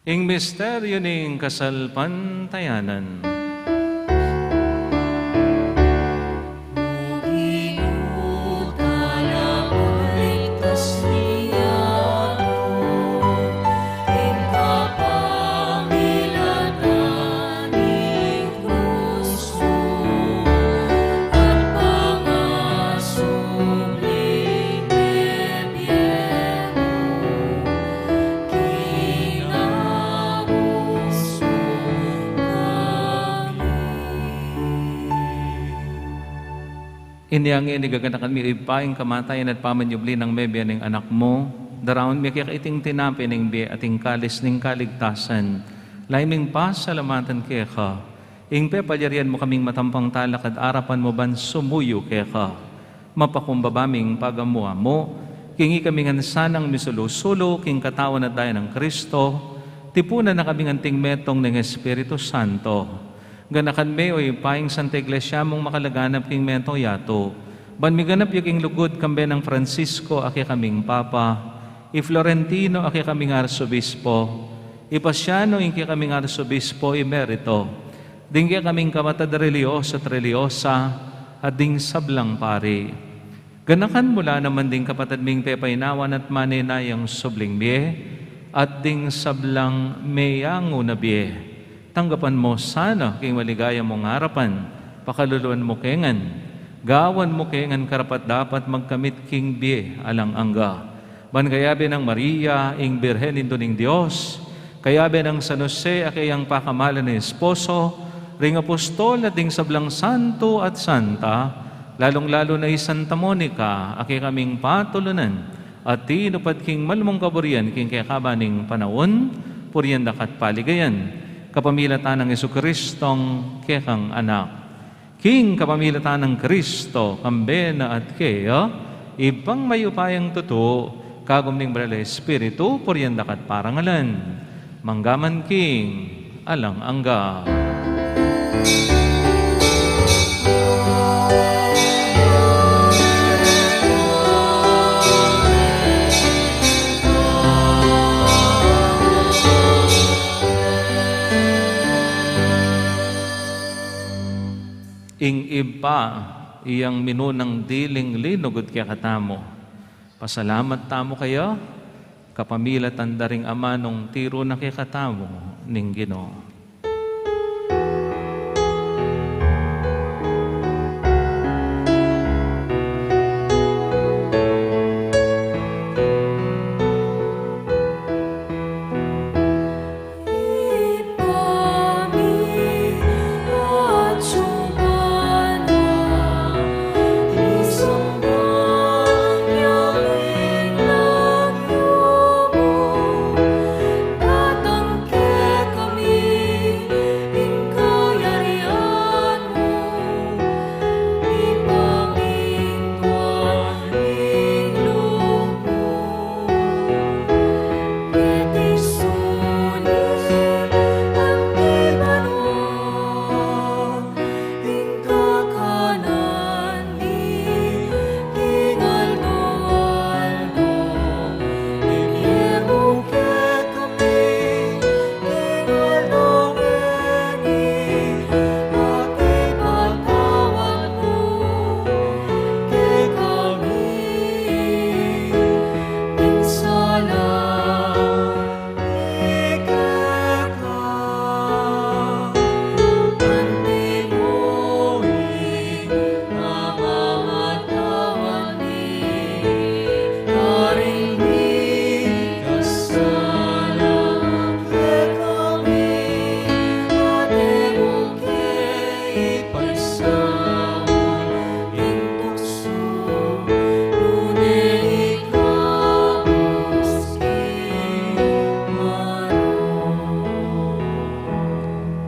Ing misteryo ning kasalpantayanan. Inyang inigaganakan mi ipaing kamatayan at pamanyubli ng mebya ng anak mo. Daraon mi iting tinapi ng biya ating kalis ng kaligtasan. Laiming pasalamatan kaya ka. Ing pepalyarian mo kaming matampang talakad arapan mo ban sumuyo kaya ka. Mapakumbabaming pagamuha mo. Kingi kaming sanang misulusulo king katawan at daya ng Kristo. Tipunan na kaming anting metong ng Espiritu Santo. Ganakan me o ipaing Santa Iglesia mong makalaganap king mento yato. Ban miganap yung lugod kambe ng Francisco aki kaming Papa, i Florentino aki kaming Arsobispo, i Pasiano inki kaming Arsobispo emerito, dinggi kaming kamatad reliyos at relyosa, at ding sablang pari. Ganakan mula naman ding kapatid ming pepainawan at maninayang subling biye, at ding sablang meyango na biye. Tanggapan mo sana king maligaya mong harapan, pakaluluan mo kengan, gawan mo kengan karapat dapat magkamit king biye alang angga. Ban kayabe ng Maria, ing Birhen indo ning Diyos, kayabe ng San Jose, akayang pakamalan ni Esposo, ring apostol at ding sablang santo at santa, lalong-lalo na Santa Monica, aki kaming patulunan, at tinupad king malmong kaburian king kayakabaning panahon, puriyan dakat paligayan, kapamilatan ng Jesucristong kekang anak. King kapamilatan ng Kristo, kambena at kaya, ibang mayupayang totoo, kagum ning Banal Espiritu, puriyan dakat parangalan. Manggaman King, alang angga. Ing iba, iyang minunang diling linugod kaya katamo. Pasalamat tamo kayo, kapamilat ang daring ama nung tiro na kaya katamo, ning Ginoo.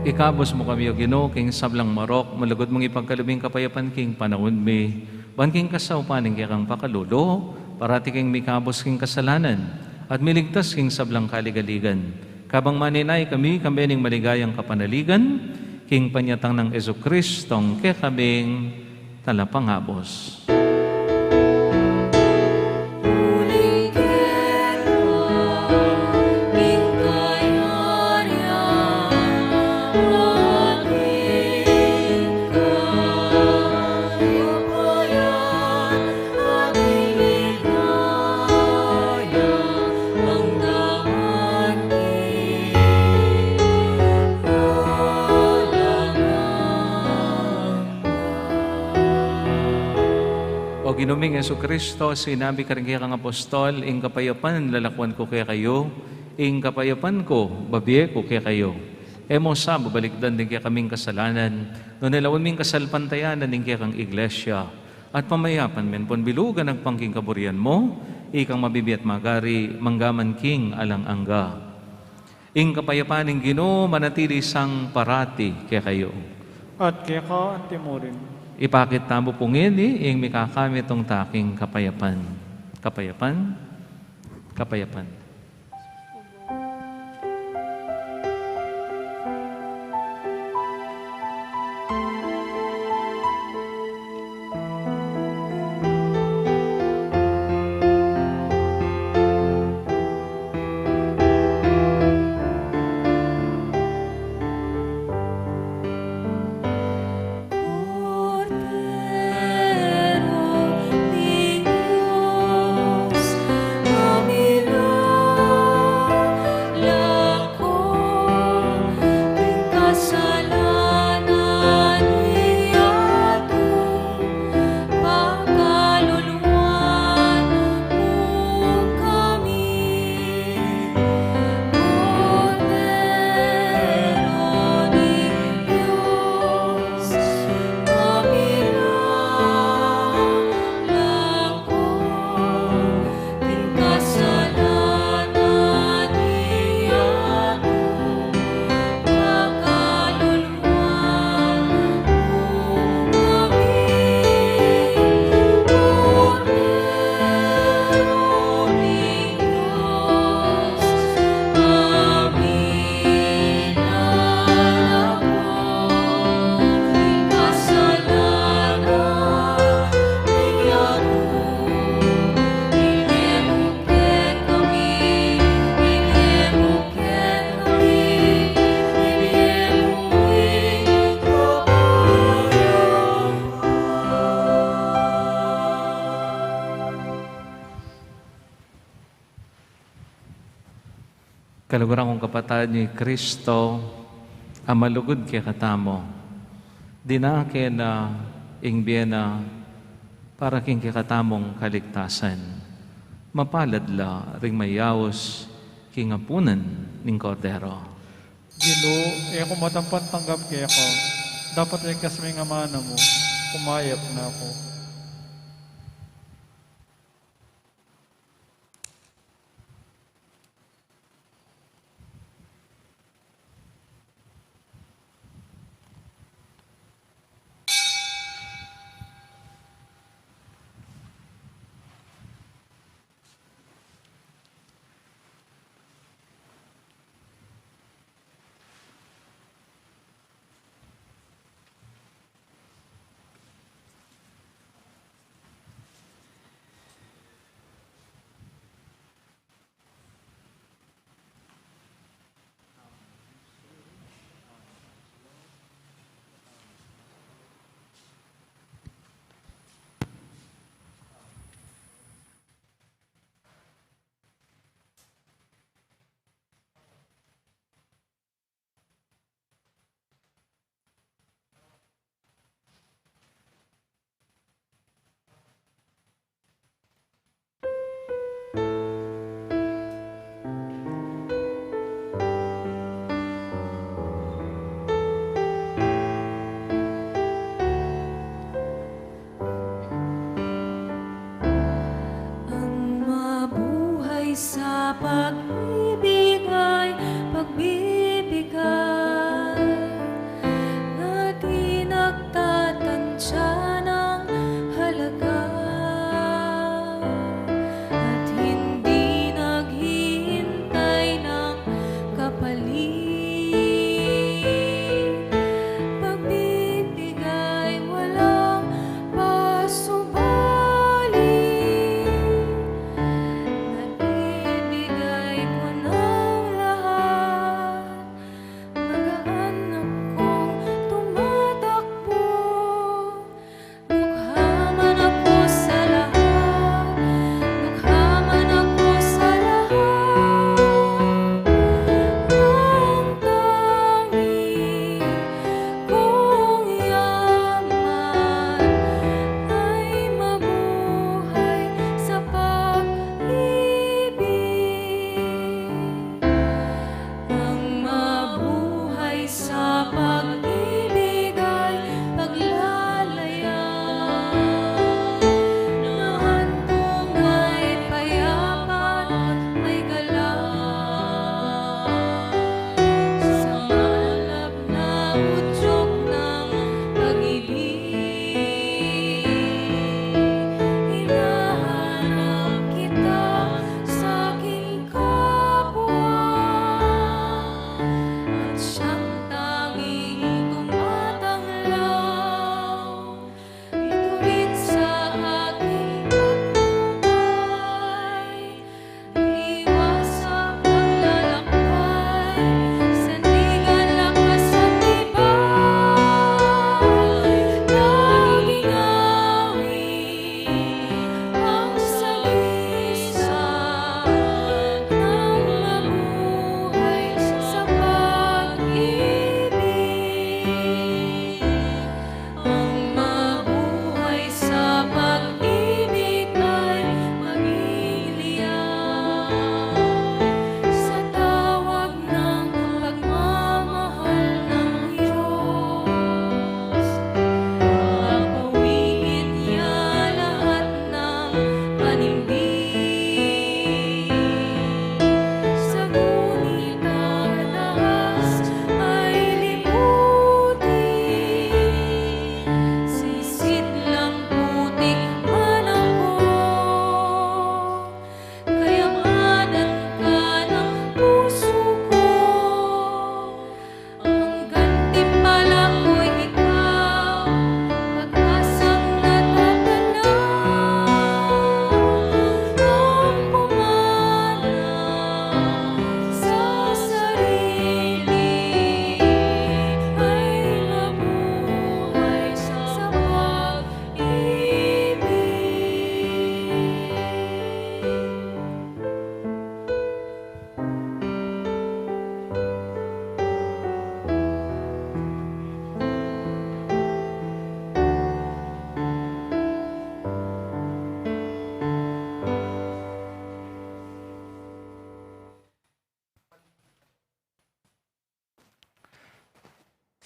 Ikabos mo kami o Ginoo, king sablang marok, malugod mong ipagkalubing kapayapan king panahon mi, ban king kasaupaning kang pakalulo, parati king mikabos king kasalanan, at miligtas king sablang kaligaligan. Kabang maninay kami, kambening maligayang kapanaligan, king panyatang ng Jesucristong kaya kaming talapangabos. Uling kera, ing kaya Panginoong Yesu Kristo, sinabi ka rin kaya kang apostol, ing kapayapan lalakwan ko kaya kayo, ing kapayapan ko, babiye ko kaya kayo. Emosa, babalikdan din kaya kaming kasalanan, no nilawin ming kasalpantayanan din kaya kang iglesia, at pamayapan men pon bilugan ang pangking kaburian mo, ikang mabibi at magari, manggaman king alang angga. Ing kapayapaan ng Ginoo, manatili sang parati kaya kayo. At kaya ka ang timurin. Ipakit tamo pungin ing mikakamit tong taking kapayapan. Kapayapan, kapayapan. Kaluguran kong kapatid ni Kristo, ang malugod kaya katamo. Dinake na ingbiyena para king kikatamong kaligtasan. Mapalad la ring mayawos kingapunan ning kordero. Ginoo, kung matampan tanggap kaya ko, dapat rin kasming amana mo, kumayap na ako. Sa pag-ibig ay pagbibigay na di nagtatansya ng halaga at hindi naghihintay ng kapalit. Pagbibigay walang pasubali. Ibigay ko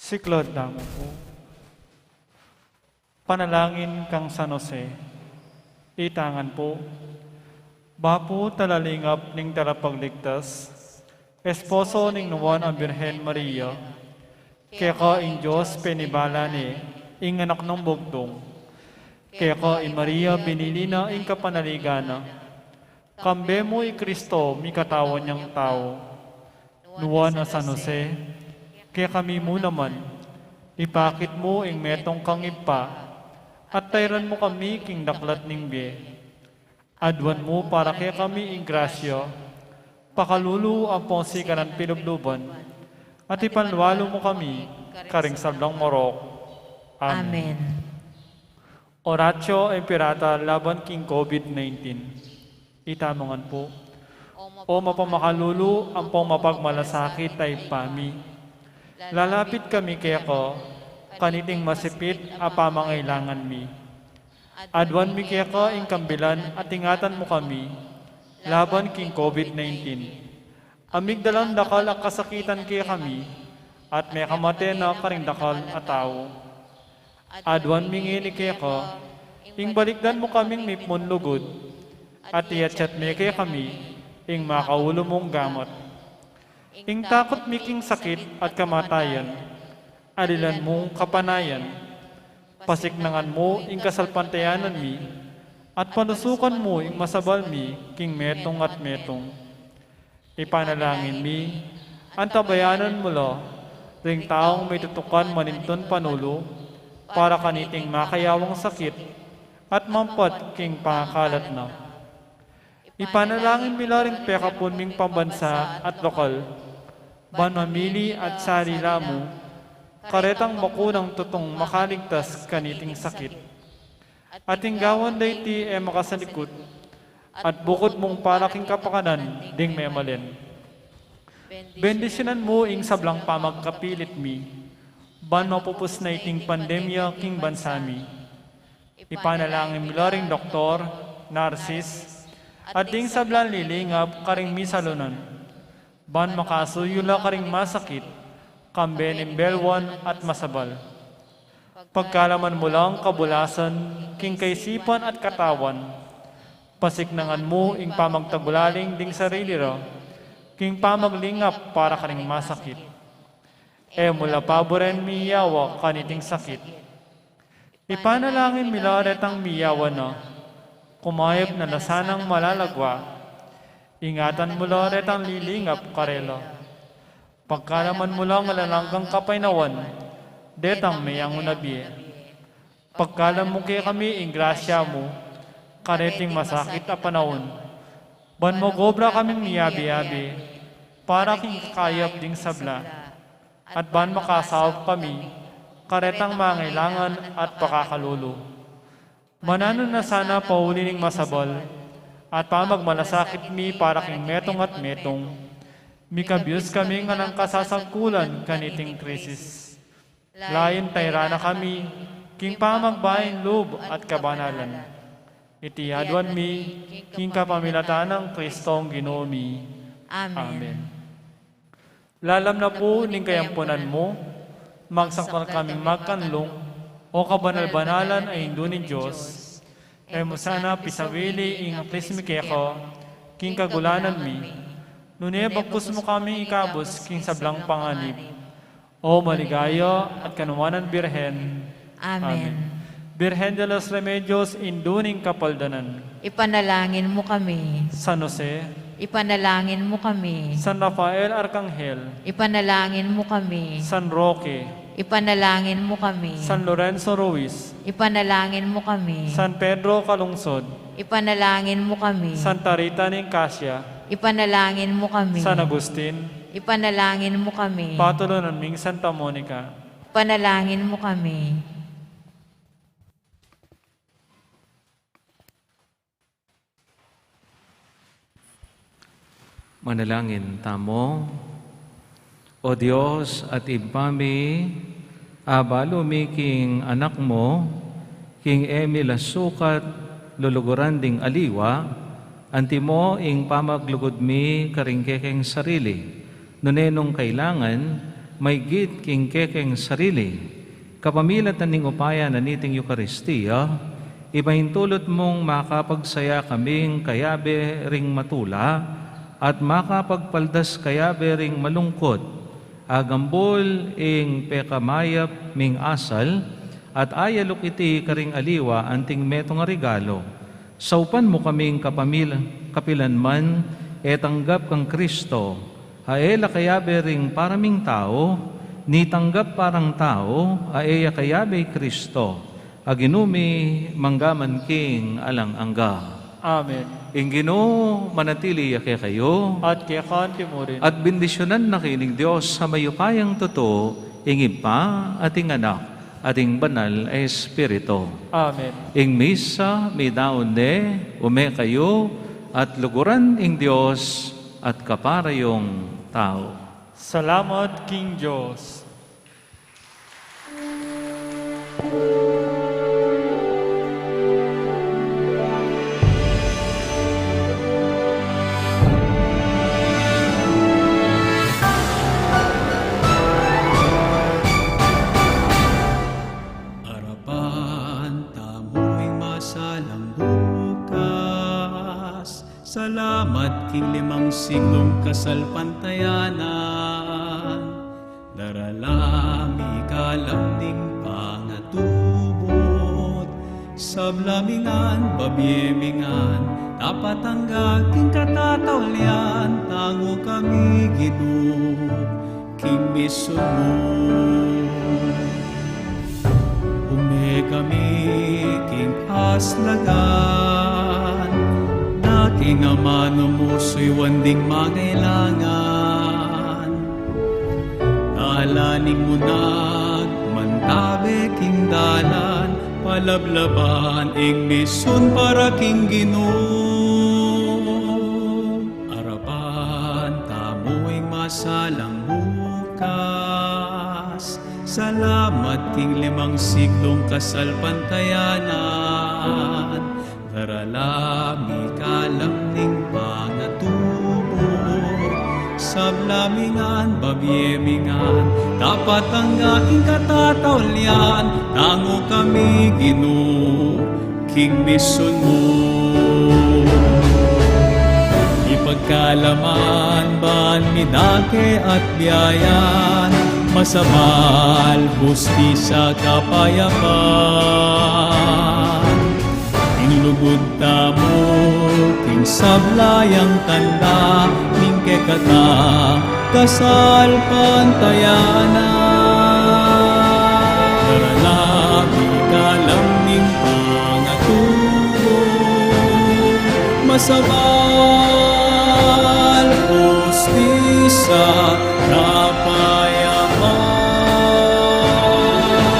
Siklod damo po. Panalangin kang San Jose, itangan po, bapo talalingap ning tarapagligtas, esposo ning nuwan ang Birhen Maria, kaya ka in Diyos penibala ni, ing anak ng bugtong, kaya ka in Maria binili na ing kapanaligana, kambe mo i Kristo mi katawan niyang tao, nuwan a San Jose, kaya kami mo naman, ipakit mo ing metong kang ipa, at tayran mo kami king daklat ning biye. Adwan mo para kaya kami ing grasya, pakalulu ang ponsi kanan pinubluban, at ipanwalo mo kami, karing sablang morok. Amen. Oratio Imperata laban king COVID-19. Itamongan po. O mapamakalulu ang pong mapagmalasakit ay pami. Lalapit kami kaya ko, kaniting masipit a pamangailangan mi. Adwan mi kaya ko ing kambilan at ingatan mo kami, laban king COVID-19. Amigdalang dakal ang kasakitan kaya kami, at may kamate na karing dakal at tao. Adwan mi ngini kaya ko, ing balikdan mo kaming mipmon lugod, at iyatsyat mi kaya kami, ing makaulo mong gamot. Ing takot mi king sakit at kamatayan, alilan mong kapanayan, pasiknangan mo ing kasalpantayanan mi, at panusukan mo ing masabal mi, king metong at metong. Ipanalangin mi, antabayanan mo lo, ring taong may tutukan maninton panulo, para kaniting makayawang sakit, at mampat king pangakalat na. Ipanalangin mi lo ring pekapun ming pambansa at lokal, banmamili at sarila mo, karetang makunang tutong makaligtas kaniting sakit. At inggawan dayti e makasalikot, at bukod mong paraking kapakanan, ding may malen. Bendisyonan mo ing sablang pamagkapilit mi, ban mapupus na iting pandemya king bansami. Ipanalangin mi ring doktor, narsis, at ding sablang lilingap karing misalunan, ban makasuyula karing masakit, kambenin belwan at masabal. Pagkalaman mo lang kabulasan, king kaisipan at katawan, pasiknangan mo ing pamagtagulaling ding sarili ra, king pamaglingap para karing masakit. E mula paboren miyawa kaniting sakit. Ipanalangin milaret ang miyawa na, kumayab na lasanang malalagwa, ingatan mo laret ang lilingap karela. Pagkalaman mo lang alalanggang kapaynawan, detang mayang unabi. Pagkalam mo kaya kami ing grasya mo, kareting masakit a panahon. Ban mo gobra kaming miyabi-yabi, para king kayap ding sabla. At ban makasawap kami, karetang mangailangan at pakakalulu. Mananon na sana paulining masabal, at pamagmalasakit mi para king metong at metong, mikabiyos kami nga ng kasasangkulan kaniting krisis. Lain tayrana kami, king pamagbaing loob at kabanalan. Itiyadwan mi, king kapamilatan ng Kristong Ginoo mi. Amen. Lalam na po ning kayampunan mo, magsaktan kaming magkanlong, o kabanal-banalan ay hindu ni Diyos, ay mo sana pisawili ing prismikeko, king kagulanan mi, nune bagkus mo kami ikabos king sablang panganib. O maligaya at kanuwanan Birhen. Amen. Birhen de los Remedios, induning kapaldanan. Ipanalangin mo kami. San Jose. Ipanalangin mo kami. San Rafael Arcangel. Ipanalangin mo kami. San Roque. Ipanalangin mo kami. San Lorenzo Ruiz. Ipanalangin mo kami. San Pedro Calungsod. Ipanalangin mo kami. Santa Rita Nicasia. Ipanalangin mo kami. San Agustin. Ipanalangin mo kami. Patulo ng Ming Santa Monica. Ipanalangin mo kami. Manalangin tamo. O Diyos at ibami, abalo mi king anak mo, king Emil asukat, luluguran ding aliwa, anti mo ing pamaglugod mi karingkekeng sarili, nunenong kailangan, may git king kekeng sarili, kapamilatan ning upaya na niting Eukaristiya, ipahintulot mong makapagsaya kaming kayabe ring matula, at makapagpaldas kayabe ring malungkot, agambol ing pekamayap ming asal, at ayalok iti karing aliwa anting metong regalo. Saupan mo kaming kapilanman, tanggap kang Kristo, haela kayabe ring paraming tao, ni tanggap parang tao, aeya kayabe Kristo, aginumi manggaman king alang angga. Amen. Ingino manatili yake kayo, At kaya kanti mo rin. at bendisyonan na kining Diyos sa mayupayang totoo, ingib pa ating anak, ating banal ay Espiritu. Amen. Ing misa, may daon de, ume kayo, at luguran ing Diyos, at kaparayong tao. Salamat, King Diyos. Salamat king limang siglong kasalpantayanan, daralami kalamding pangatubot, sablamingan, babyemingan, tapat ang king katatawlian, tango kami Ginoo, king misun mo. Ume kami king aslagan, king amano mo so'y wanding mangailangan. Alaning mo nagmantabe king dalan, palablaban ing misun para king Ginoo. Arapan tamuing masalang bukas, salamat king limang siglong kasalpantayanan, daralami kalamning pangatubor, sablamingan, babyemingan, tapat ang aking katatawlian, tango kami Ginoo, king misun mo. Ipagkalaman ban midake at biyayan, masamal, hustisya, kapayapan. Lugod tamo, king sablayang tanda, ning kekata, kasal pantayanan. Daralami kalamning pangatubod, masabal, hustisya, kapayapan.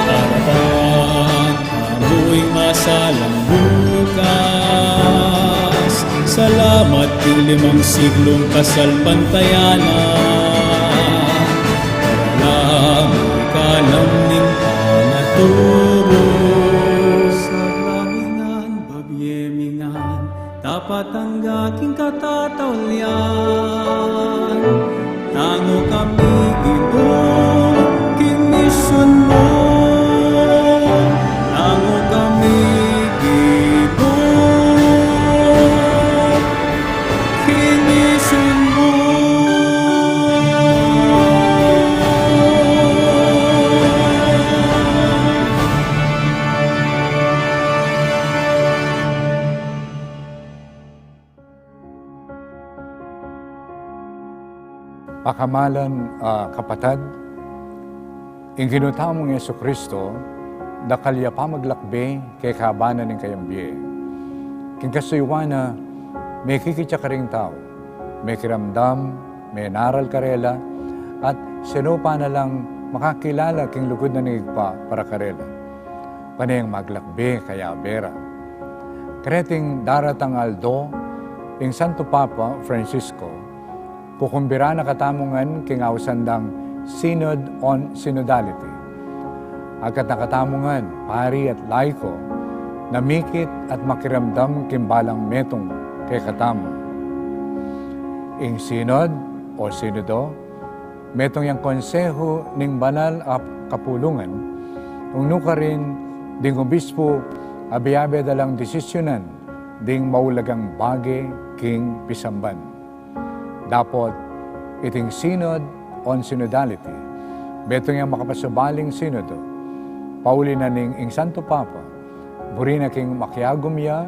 Harapan, amoy masalang salamat king limang siglong kasalpantayanan, daralami kalamning pangatubod, sablamingan, babyemingan, tapat ang aking katatawlian, tango kami Ginoo, king misun mo, tango kami Pakamalan, kapatid, ing ginutamong Yesu Kristo, dakalya pa maglakbe kay kabanan ng kayambye. King kasuywana, may kikitya ka ring tao, may kiramdam, may naral karela, at sino pa na lang makakilala king lugod na nigpa para karela. Panayang maglakbe kaya bera. Kreting daratang Aldo, ing Santo Papa Francisco, kukumbira na katamungan king awsandang Synod on Synodality. Agkat nakatamungan, pari at laiko, namikit at makiramdam kimbalang metong kay katamo. Ing Synod o Synodo, Metong yang konseho ning banal a kapulungan, ungno ka rin ding obispo abiabe dalang desisyonan ding maulagang bage king pisamban. Dapat iting synod on synodality, betong yang makapasubaling sinodo, pauli na ning ing Santo Papa, buri na king makiagumya